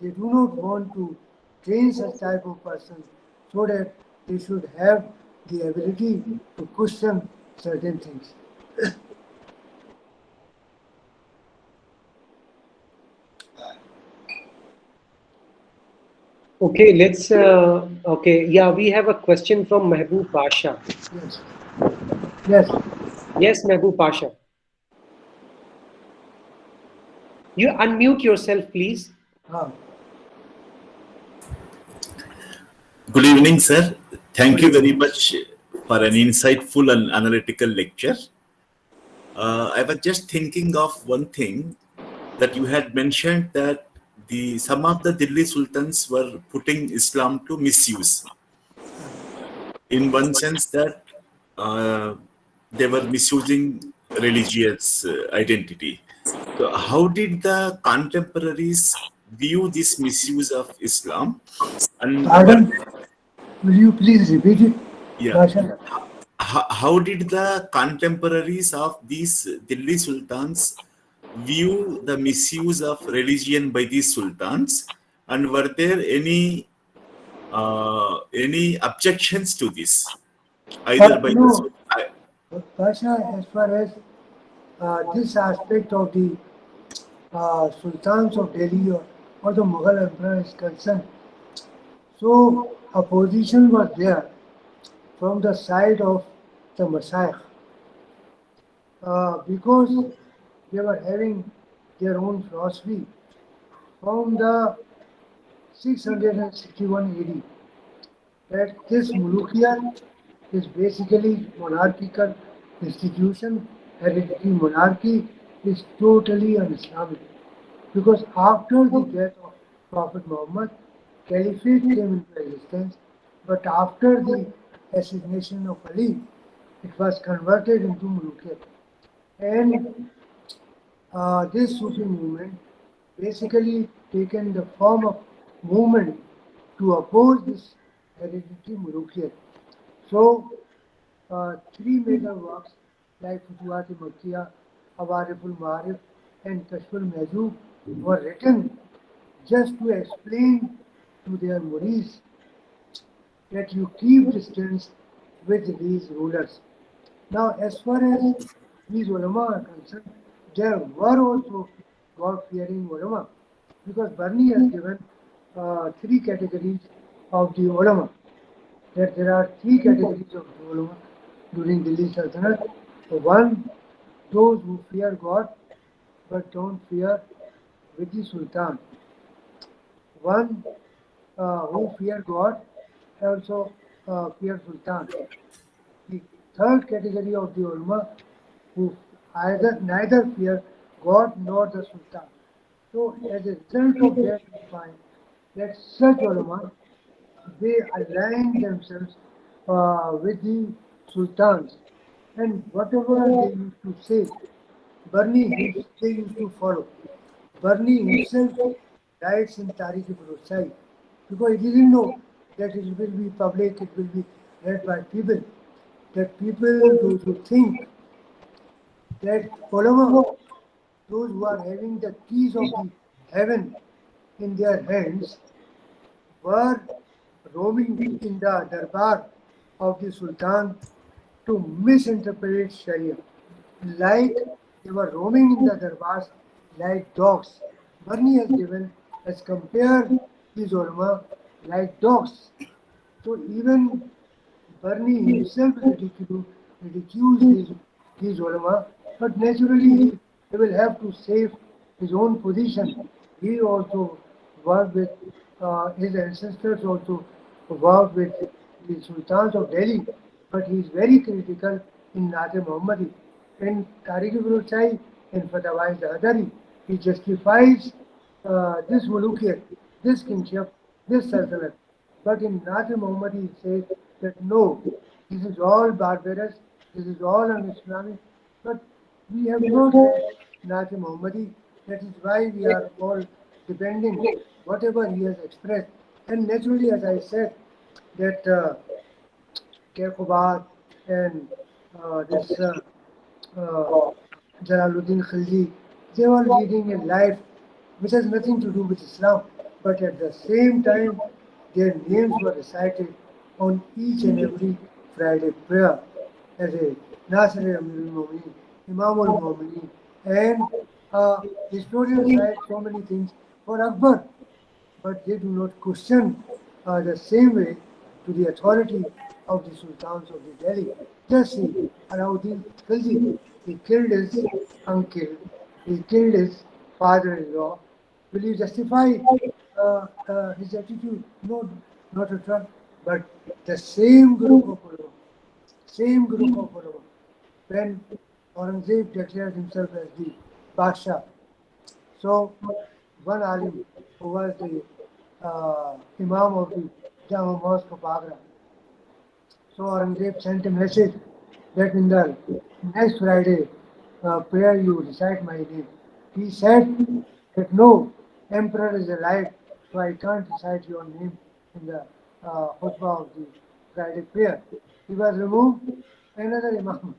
Speaker 1: they do not want to train such type of persons so that they should have the ability to question certain things.
Speaker 2: Okay, let's. Okay, yeah, we have a question from Mehboob Pasha.
Speaker 1: Yes. Yes.
Speaker 2: Yes, Mehboob Pasha. You unmute yourself, please.
Speaker 1: Ah,
Speaker 3: Good evening, sir. Thank
Speaker 1: good
Speaker 3: you very
Speaker 1: evening.
Speaker 3: much for an insightful and analytical lecture. I was just thinking of one thing that you had mentioned that some of the Delhi sultans were putting Islam to misuse. In one sense that they were misusing religious identity. So how did the contemporaries view this misuse of Islam? And were
Speaker 1: Pardon? Will you please repeat it?
Speaker 3: yeah.
Speaker 1: Pasha?
Speaker 3: How did the contemporaries of these Delhi sultans view the misuse of religion by these sultans, and were there any objections to this, either by the
Speaker 1: No, Pasha, as far as this aspect of the sultans of Delhi or the Mughal emperor is concerned, so opposition was there from the side of the Mashayikh because they were having their own philosophy from the 661 AD that this Mulukiyat is basically monarchical institution, hereditary monarchy is totally un-Islamic. Because after the death of Prophet Muhammad, Caliphate came into existence, but after the assassination of Ali, it was converted into Mulukiyat. And this Sufi movement basically taken the form of movement to oppose this hereditary Mulukiyat. So, three major works like Futuhat-e Makkiyah, Awariful Ma'arif, and Kashful Mahjoob were written just to explain to their murids that you keep distance with these rulers. Now, as far as these ulama are concerned, there were also God-fearing ulama because Barani has given three categories of the ulama. That there are three categories of the ulama during Delhi Sultanate. One, those who fear God but don't fear with the Sultan. One, who fear God also fear Sultan. The third category of the ulama who neither fear God nor the Sultan. So as a result of that, we find that such ulama, they align themselves with the sultans, and whatever they used to say, they used to follow. Barani himself writes in Tariq-e-Burusai because he didn't know that it will be public, it will be read by people. That people, those who think that ulama, those who are having the keys of the heaven in their hands, were roaming in the darbar of the Sultan to misinterpret Sharia. Like they were roaming in the darbars like dogs. Barni has given, has compared these ulama like dogs. So even Barni himself ridiculed these ulama, but naturally he will have to save his own position. He also worked with his ancestors also worked with the sultans of Delhi, but he is very critical in Nazim Muhammadi. In Tariq-e Chai and Fatawai Zahadari, he justifies this mulukiyat, this kingship, this sultanate. But in Nazim Muhammadi, he says that no, this is all barbarous, this is all un-Islamic. But we have not read Nazim Muhammadi, that is why we are all depending whatever he has expressed. And naturally, as I said, that Kekobad and this Jalaluddin Khilji, they were leading a life which has nothing to do with Islam, but at the same time, their names were recited on each and every Friday prayer as a Nasir Amirul Mu'mineen, Imam al Mu'mineen, and historians write so many things for Akbar, but they do not question the same way to the authority of the sultans of the Delhi. Just see, Alauddin Khilji, he killed his uncle, he killed his father-in-law. Will you justify his attitude? No, not at all. But the same group of ulama, when Aurangzeb declared himself as the Basha, so one alim who was the Imam of the Jama Mosque of Agra, so Aurangzeb sent a message that in the next Friday prayer you recite my name. He said that no, emperor is alive, so I can't recite your name in the khutbah of the Friday prayer. He was removed, another Imam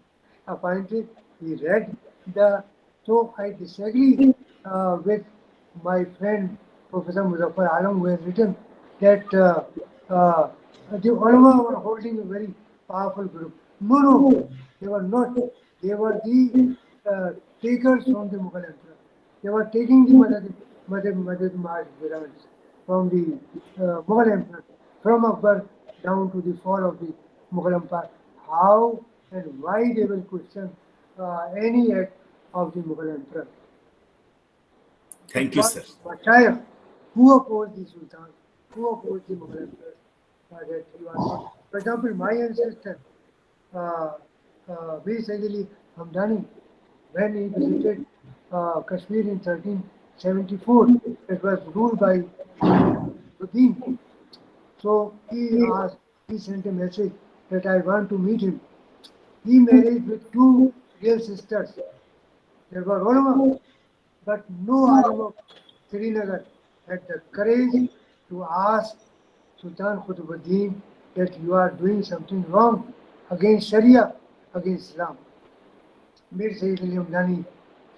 Speaker 1: appointed, he read the, so I disagree with my friend Professor Muzaffar Alam, who has written that the ulama were holding a very powerful group. No, they were not. They were the takers from the Mughal emperor. They were taking the Madad March grants from the Mughal emperor, from Akbar down to the fall of the Mughal empire. How and why they will question any act of the Mughal emperor?
Speaker 3: Thank you, sir.
Speaker 1: Mashayikh who opposed the Sultan, who opposed the Mughal emperor, that he was not. For example, my ancestor, Mir Sayyid Ali Hamdani, when he visited Kashmir in 1374, it was ruled by Ziyauddin. So he sent a message that I want to meet him. He married with two real sisters. They were ulama, but no alim of Srinagar had the courage to ask Sultan Qutbuddin that you are doing something wrong against Sharia, against Islam. Mir Sayyid Ali Hamdani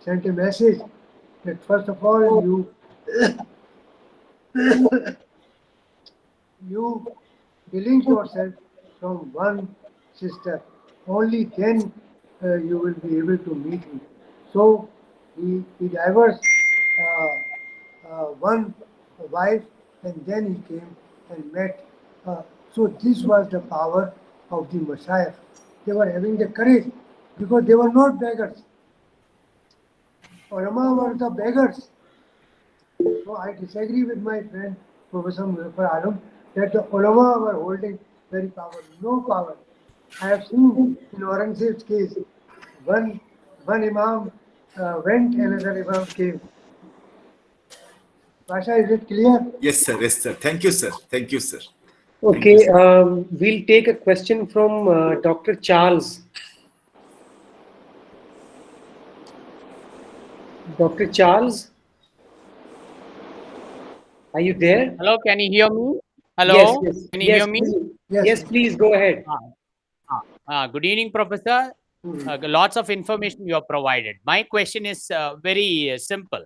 Speaker 1: sent a message that first of all you delink yourself from one sister. Only then you will be able to meet me. So he divorced one wife and then he came and met. So this was the power of the Mashayikh. They were having the courage because they were not beggars. Ulama were the beggars. So I disagree with my friend Professor Muzaffar Alam that the ulama were holding very power. No power. I have seen in Aurangzeb's case, one imam went, another imam came. Pasha, is it clear?
Speaker 3: Yes, sir. Yes, sir. Thank you, sir. Thank you, sir.
Speaker 2: Okay, we'll take a question from Dr. Charles. Dr. Charles, are you there?
Speaker 4: Hello, can you hear me? Hello,
Speaker 2: Yes.
Speaker 4: can you hear me?
Speaker 2: Please.
Speaker 1: Yes.
Speaker 2: Yes, please go ahead.
Speaker 4: Good evening, Professor. Lots of information you have provided. My question is very simple.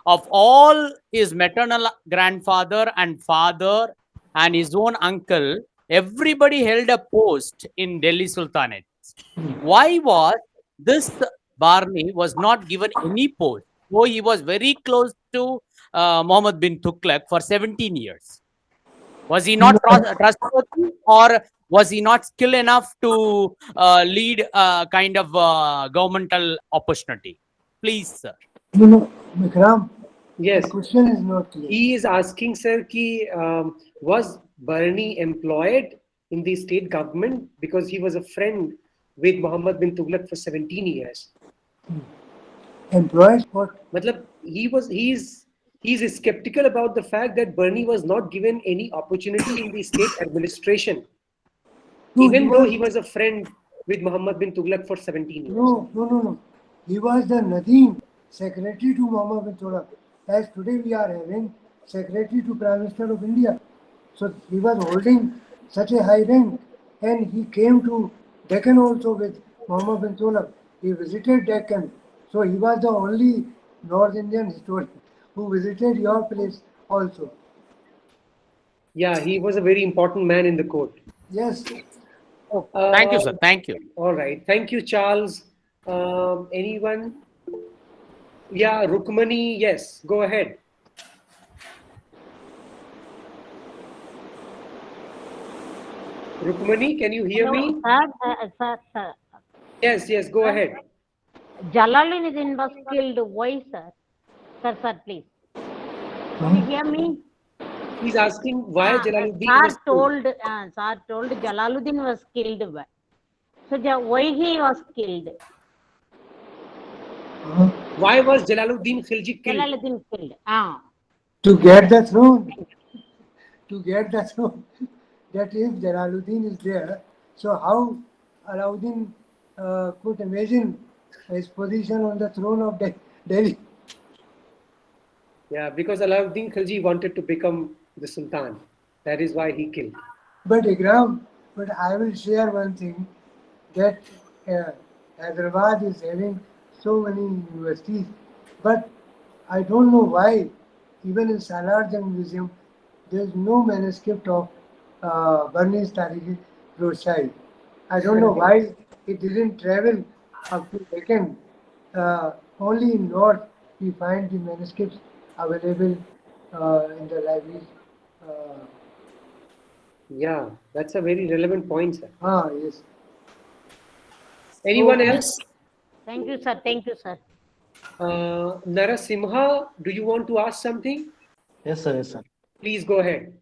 Speaker 4: Of all his maternal grandfather and father and his own uncle, everybody held a post in Delhi Sultanate. Why was this Barani was not given any post? So he was very close to Muhammad bin Tughlaq for 17 years. Was he not trustworthy, or was he not skilled enough to lead a kind of governmental opportunity? Please, sir.
Speaker 1: No, Vikram,
Speaker 2: Yes.
Speaker 1: the question is not clear.
Speaker 2: He is asking, sir, ki, was Barani employed in the state government because he was a friend with Muhammad bin Tughlaq for 17 years?
Speaker 1: Employed for
Speaker 2: Matlab, he's skeptical about the fact that Barani was not given any opportunity in the state administration, even though he was a friend with Muhammad bin Tughlaq for 17 years.
Speaker 1: No. He was the Nadeem, secretary to Muhammad bin Tughlaq. As today we are having secretary to Prime Minister of India. So he was holding such a high rank, and he came to Deccan also with Muhammad bin Tughlaq. He visited Deccan. So he was the only North Indian historian who visited your place also.
Speaker 2: Yeah, he was a very important man in the court.
Speaker 1: Yes.
Speaker 4: Oh, thank you, sir. Thank you.
Speaker 2: All right. Thank you, Charles. Anyone? Yeah, Rukmani, yes. Go ahead. Rukmani, can you hear me?
Speaker 5: Sir.
Speaker 2: Yes, yes. Go ahead.
Speaker 5: Jalaluddin was killed. Why, sir? Sir, please. Can you hear me?
Speaker 2: He's asking why Jalaluddin
Speaker 5: Sir
Speaker 2: was killed.
Speaker 5: told Jalaluddin was killed. So why he was killed?
Speaker 2: Why was Jalaluddin Khilji killed?
Speaker 5: Jalaluddin killed.
Speaker 1: To get the throne. To get the throne. That if Jalaluddin is there, so how Alauddin could imagine his position on the throne of Delhi?
Speaker 2: Yeah, because Alauddin Khilji wanted to become the Sultan. That is why he killed.
Speaker 1: But Ikram, but I will share one thing that Hyderabad is having so many universities, but I don't know why even in Salarjung Museum there is no manuscript of Barani's Tariq Roshai. I don't know why it didn't travel up to Deccan. Only in North we find the manuscripts available in the libraries.
Speaker 2: Yeah, that's a very relevant point, sir.
Speaker 1: Yes.
Speaker 2: Anyone
Speaker 1: So,
Speaker 2: else?
Speaker 5: Thank you, sir. Thank you, sir.
Speaker 2: Narasimha, do you want to ask something?
Speaker 6: Yes, sir. Yes, sir.
Speaker 2: Please go ahead.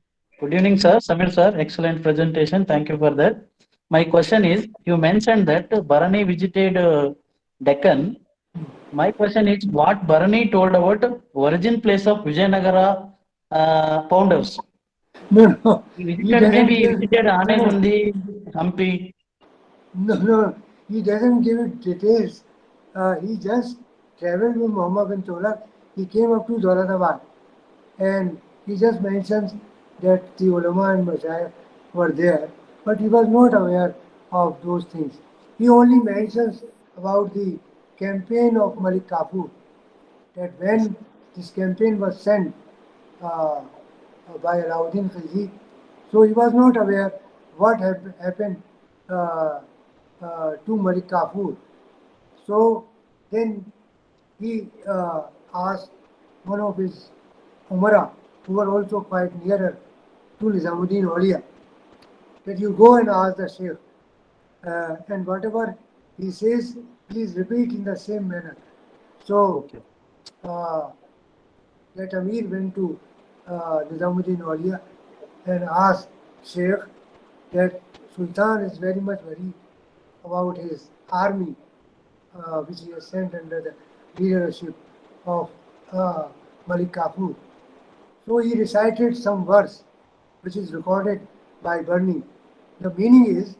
Speaker 6: Good evening, sir. Samir, sir. Excellent presentation. Thank you for that. My question is, you mentioned that Barani visited Deccan. My question is, what Barani told about origin place of Vijayanagara founders?
Speaker 1: no,
Speaker 6: He
Speaker 1: he
Speaker 6: visited,
Speaker 1: doesn't
Speaker 6: maybe he
Speaker 1: give,
Speaker 6: visited Anegundi, Hampi.
Speaker 1: no, he doesn't give it details. He just traveled with Muhammad bin Tughlaq. He came up to Daulatabad and he just mentions that the ulama and mashayikh were there, but he was not aware of those things. He only mentions about the campaign of Malik Kafur, that when this campaign was sent uh, by Alauddin Khilji, so he was not aware what happened to Malik Kafur. So then he asked one of his Umara, who were also quite nearer to Nizamuddin Auliya, that you go and ask the Sheikh, and whatever he says, please repeat in the same manner. So that Amir went to Nizamuddin Auliya and asked Sheikh that Sultan is very much worried about his army, which he has sent under the leadership of Malik Kafur. So he recited some verse which is recorded by Barani. The meaning is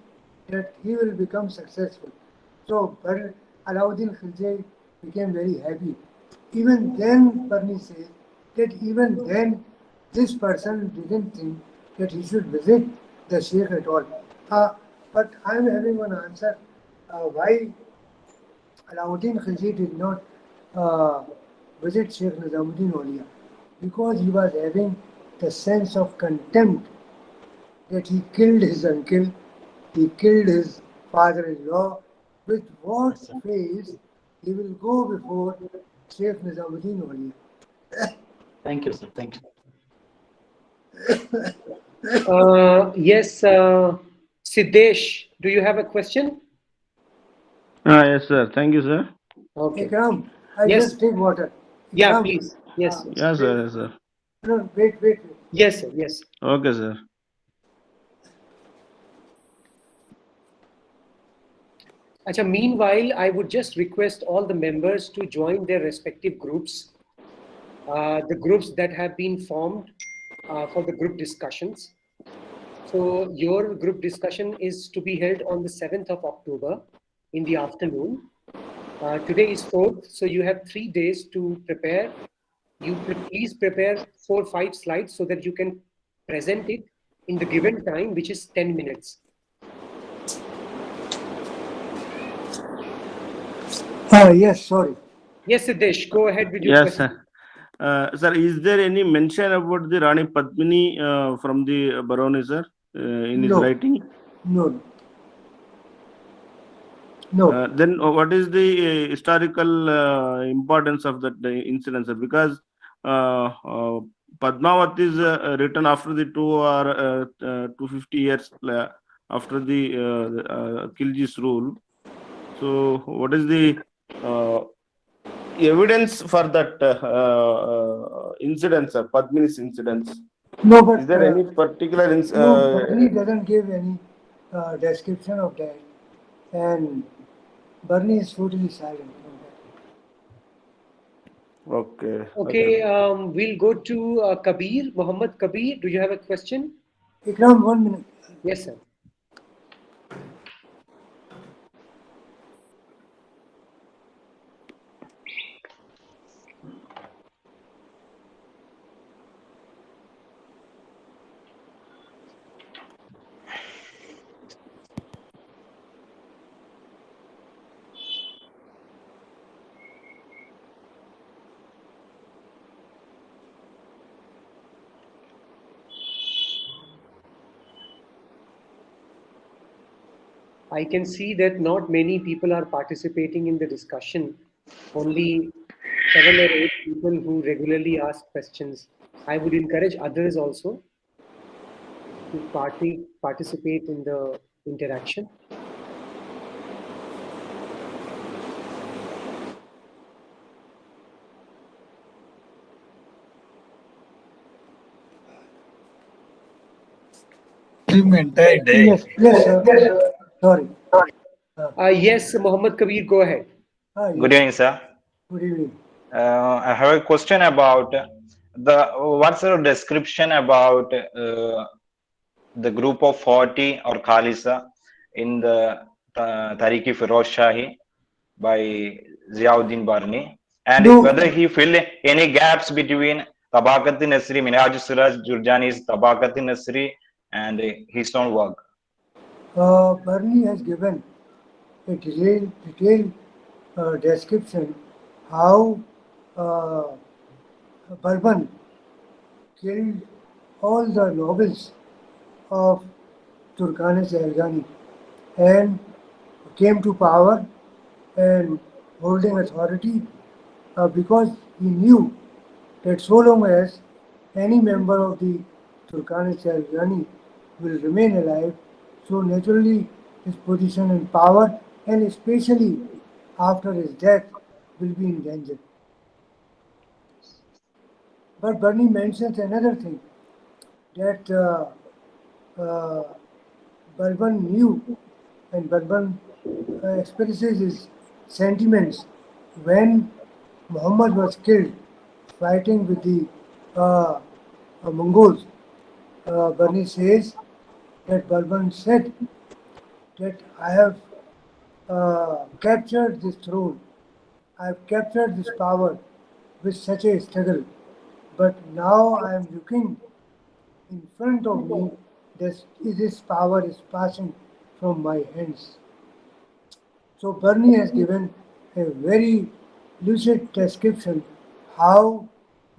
Speaker 1: that he will become successful. So Alauddin Khilji became very happy. Even then, Barani says that even then this person didn't think that he should visit the Sheikh at all. But I am having one answer why Alauddin Khilji did not visit Sheikh Nizamuddin Auliya, because he was having the sense of contempt that he killed his uncle, he killed his father-in-law. With what face he will go before Sheikh Nizamuddin Auliya?
Speaker 6: Thank you, sir. Thank you.
Speaker 2: Yes, Siddesh, do you have a question?
Speaker 7: Yes, sir. Thank you, sir.
Speaker 2: Okay.
Speaker 1: Ikram, I
Speaker 2: Yes.
Speaker 1: just take water.
Speaker 2: Yeah,
Speaker 1: Ikram,
Speaker 2: please. Yes. Yes.
Speaker 7: Yes, sir. Yes, sir.
Speaker 1: No, wait.
Speaker 2: Yes, sir. Yes.
Speaker 7: Okay, sir.
Speaker 2: Acha, meanwhile, I would just request all the members to join their respective groups, the groups that have been formed for the group discussions. So your group discussion is to be held on the 7th of October in the afternoon. Today is 4th, so you have 3 days to prepare. You please prepare 4 or 5 slides so that you can present it in the given time, which is 10 minutes.
Speaker 1: Yes, sorry.
Speaker 2: Yes, Siddesh, go ahead with your
Speaker 7: Yes,
Speaker 2: question.
Speaker 7: sir. Sir, is there any mention about the Rani Padmini from the Barani, sir, in his
Speaker 1: No.
Speaker 7: writing?
Speaker 1: No. No.
Speaker 7: Then what is the historical importance of that incident, sir? Because Padmavat is written after the 250 years after the Khilji's rule. So what is the evidence for that incident, sir? Padmini's incidents?
Speaker 1: No, but
Speaker 7: Is there any particular
Speaker 1: no, Barani doesn't give any description of that, and Barani is totally silent on that.
Speaker 7: Okay.
Speaker 2: Okay, we'll go to Kabir, Muhammad Kabir. Do you have a question?
Speaker 1: Ikram, 1 minute.
Speaker 2: Yes, sir. I can see that not many people are participating in the discussion. Only 7 or 8 people who regularly ask questions. I would encourage others also to participate in the interaction.
Speaker 8: Entire day.
Speaker 1: Yes, sir. Sorry.
Speaker 2: Yes, Muhammad Kabir, go ahead.
Speaker 1: Yes.
Speaker 9: Good evening, sir.
Speaker 1: Good evening.
Speaker 9: I have a question about what's your description about the group of 40 or Khalisa in the Tariq-e Firoz Shahi by Ziyauddin Barani, and
Speaker 1: No.
Speaker 9: whether he filled any gaps between Tabaqat-i-Nasri, Minhaj Siraj Jurjani's Tabaqat-i-Nasri and his own work.
Speaker 1: Barani has given a detailed description how Bourbon killed all the nobles of Turkana-e-Afghani and came to power and holding authority because he knew that so long as any member of the Turkana-e-Afghani will remain alive, so naturally his position and power, and especially after his death, will be in danger. But Barani mentions another thing, that Bourbon knew, and Bourbon expresses his sentiments when Muhammad was killed fighting with the Mongols. Barani says that Bourbon said that I have captured this throne, I have captured this power with such a struggle, but now I am looking in front of me, this power is passing from my hands. So Barani has given a very lucid description how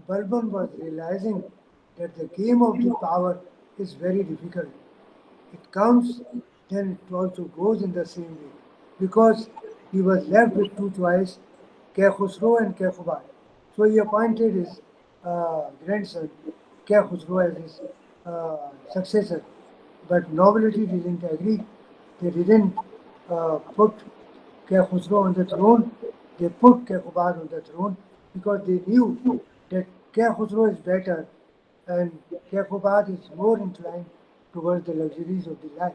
Speaker 1: Bourbon was realizing that the game of the power is very difficult. It comes, then it also goes in the same way. Because he was left with two choices, Keh Khusro and Keh Khubad. So he appointed his grandson, Keh Khusro, as his successor. But nobility didn't agree. They didn't put Keh Khusro on the throne. They put Keh Khubad on the throne because they knew that Keh Khusro is better and Keh Khubad is more inclined towards the luxuries of the life.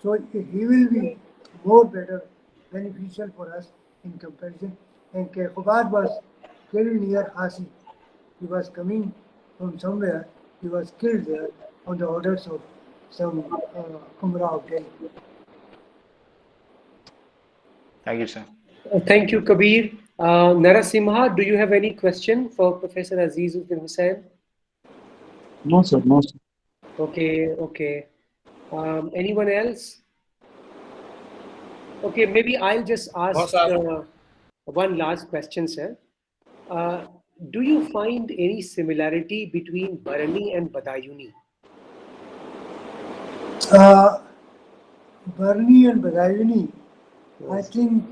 Speaker 1: So he will be more better, beneficial for us in comparison. And Keh Khubad was killed near Hasi. He was coming from somewhere. He was killed there on the orders of some Umrah of Delhi.
Speaker 9: Thank you, sir.
Speaker 2: Thank you, Kabir. Narasimha, do you have any question for Professor Azizuddin Hussain?
Speaker 6: No, sir. No, sir.
Speaker 2: Okay. Anyone else? Okay, maybe I'll just ask one last question, sir. Do you find any similarity between Barani and Badayuni?
Speaker 1: Barani and Badayuni I think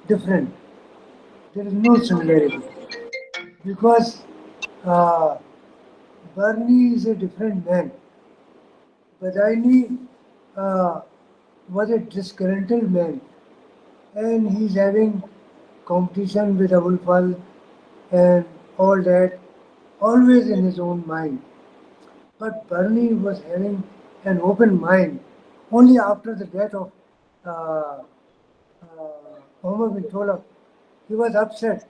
Speaker 1: different. There is no similarity because uh, Barney is a different man. Barani was a disgruntled man, and he's having competition with Abul Fal and all that, always in his own mind. But Barney was having an open mind. Only after the death of uh, Muhammad bin Tolab, he was upset.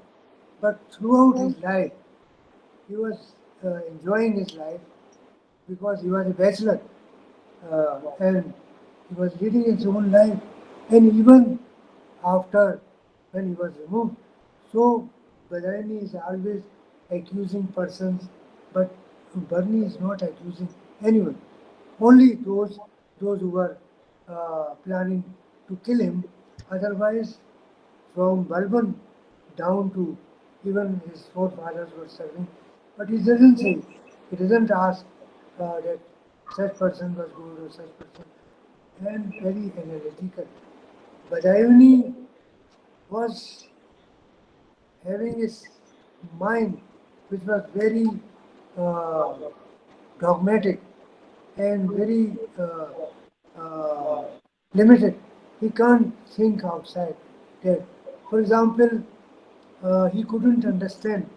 Speaker 1: But throughout his life, he was enjoying his life because he was a bachelor and he was leading his own life. And even after when he was removed, so Badani is always accusing persons, but Barney is not accusing anyone. Only those who were planning to kill him. Otherwise, from Balban down to even his forefathers were serving. But he doesn't say, he doesn't ask that such person was good or such person, and very analytical. Badayuni was having his mind which was very uh, dogmatic and very limited. He can't think outside that. For example, he couldn't understand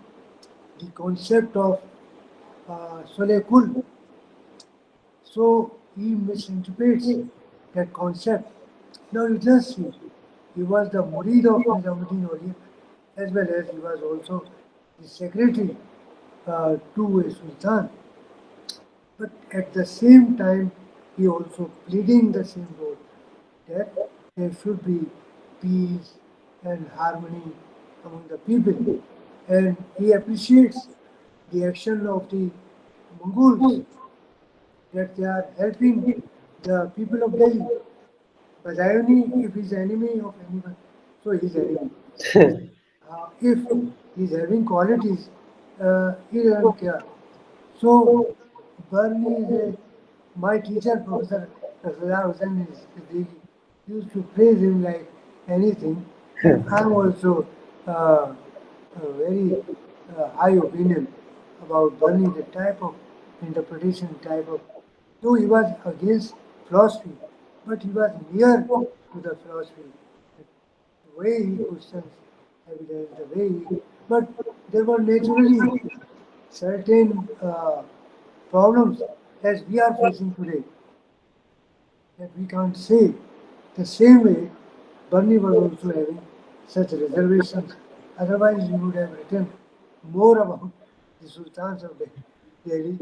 Speaker 1: the concept of Solekul, so he misinterprets that concept. Now you just see, he was the murid of Nizamuddin Awliya, as well as he was also the secretary to a sultan. But at the same time, he also pleading the same role that there should be peace and harmony among the people. And he appreciates the action of the Mongols that they are helping the people of Delhi. Badayuni, if he's enemy of anyone, so he's enemy. If he's having qualities, he doesn't care. So, Barney is my teacher, Professor Hussain, used to praise him like anything, and I'm also a very high opinion about Barney, the type of interpretation, type of. Though he was against philosophy, but he was near to the philosophy. The way he questions evidence, the way he. But there were naturally certain problems as we are facing today that we can't say. The same way, Barney was also having such reservations. Otherwise, he would have written more about the sultans of Delhi.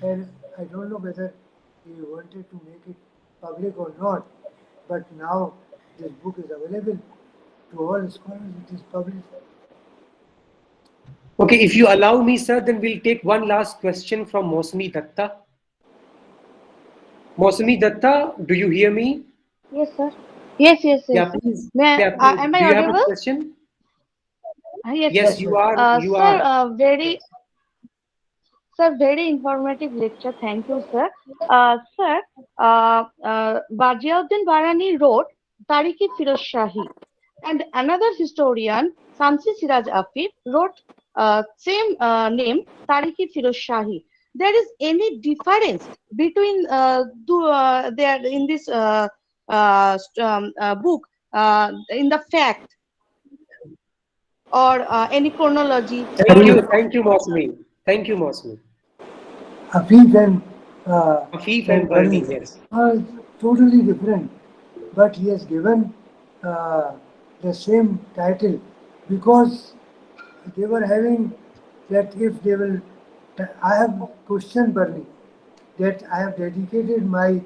Speaker 1: And I don't know whether he wanted to make it public or not. But now this book is available to all scholars. It is published.
Speaker 2: Okay, if you allow me, sir, then we'll take one last question from Mosmi Datta. Mosmi Datta, do you hear me?
Speaker 10: Yes, sir. Yes, yes, yes.
Speaker 2: Yeah, please.
Speaker 10: May
Speaker 2: Yeah, please.
Speaker 10: am
Speaker 2: Do
Speaker 10: I
Speaker 2: you have a
Speaker 10: audible?
Speaker 2: question?
Speaker 10: Yes,
Speaker 2: Yes,
Speaker 10: sir.
Speaker 2: you are. You
Speaker 10: Sir,
Speaker 2: are.
Speaker 10: very informative lecture. Thank you, sir. Sir, Ziyauddin Barani wrote Tariq-e Firoz Shahi, and another historian, Samsi Siraj Afif, wrote same name Tariq-e Firoz Shahi. There is any difference between there in this book in the fact or any chronology?
Speaker 2: Thank you, Mosmi. Thank you, Mosmi.
Speaker 1: Afif
Speaker 2: Afif
Speaker 1: and
Speaker 2: and
Speaker 1: Barney
Speaker 2: Barani, yes.
Speaker 1: are totally different, but he has given uh, the same title because they were having that if they will. I have questioned Barney that I have dedicated my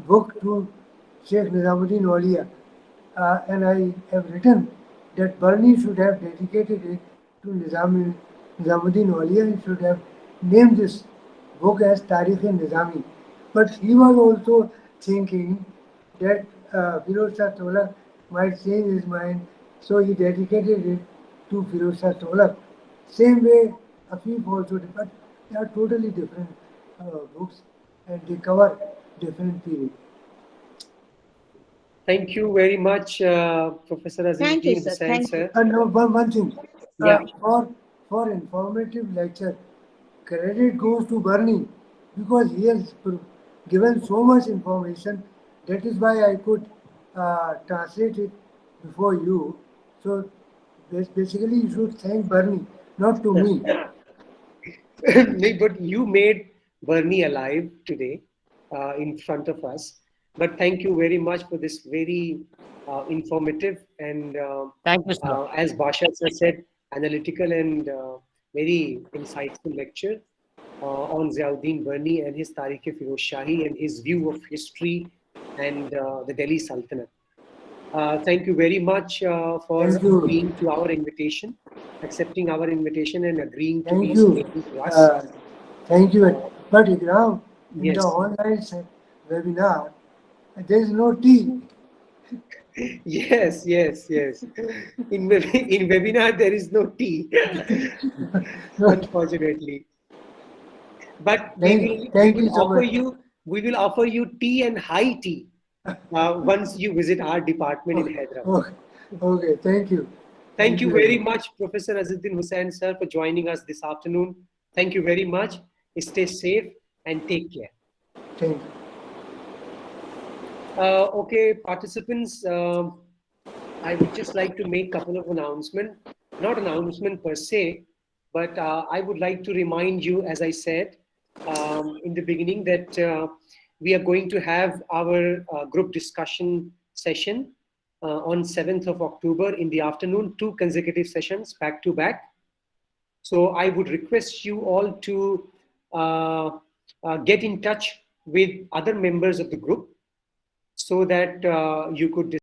Speaker 1: book to Sheikh Nizamuddin Walia, and I have written that Barney should have dedicated it to Nizamuddin Walia and should have named this book as Tariq-e-Nizami. But he was also thinking that Firoz Shah Tolak might change his mind, so he dedicated it to Firoz Shah Tolak. Same way, Afif also did, but they are totally different books and they cover different periods.
Speaker 2: Thank you very much, Professor
Speaker 10: Thank you,
Speaker 2: Azizuddin
Speaker 10: sir.
Speaker 2: Hussain,
Speaker 10: Thank you.
Speaker 2: sir.
Speaker 1: And one thing,
Speaker 2: Yeah.
Speaker 1: for informative lecture, credit goes to Barani because he has given so much information. That is why I could translate it before you. So basically, you should thank Barani, not to me.
Speaker 2: But you made Bernie alive today in front of us. But thank you very much for this very informative and,
Speaker 4: Thank you, sir.
Speaker 2: as Basha sir said, analytical and very insightful lecture on Ziyauddin Berni and his Tariq-e-Firoz Shahi and his view of history and the Delhi Sultanate. Thank you very much for
Speaker 1: Thank you.
Speaker 2: agreeing to our invitation, accepting our invitation and agreeing to be
Speaker 1: Thank you.
Speaker 2: speaking to us.
Speaker 1: Thank you. But now, in
Speaker 2: Yes.
Speaker 1: the online webinar, there is no tea.
Speaker 2: Yes. In webinar, there is no tea, unfortunately. But
Speaker 1: Thank you so much.
Speaker 2: we will offer you tea and high tea once you visit our department in Hyderabad.
Speaker 1: Okay, thank you.
Speaker 2: Thank you very much, Professor Azizuddin Hussain, sir, for joining us this afternoon. Thank you very much. Stay safe and take care.
Speaker 1: Thank you.
Speaker 2: Okay, participants, I would just like to make a couple of announcements. Not announcement per se, but I would like to remind you, as I said in the beginning, that we are going to have our group discussion session on 7th of October in the afternoon, 2 consecutive sessions back to back. So I would request you all to get in touch with other members of the group so that you could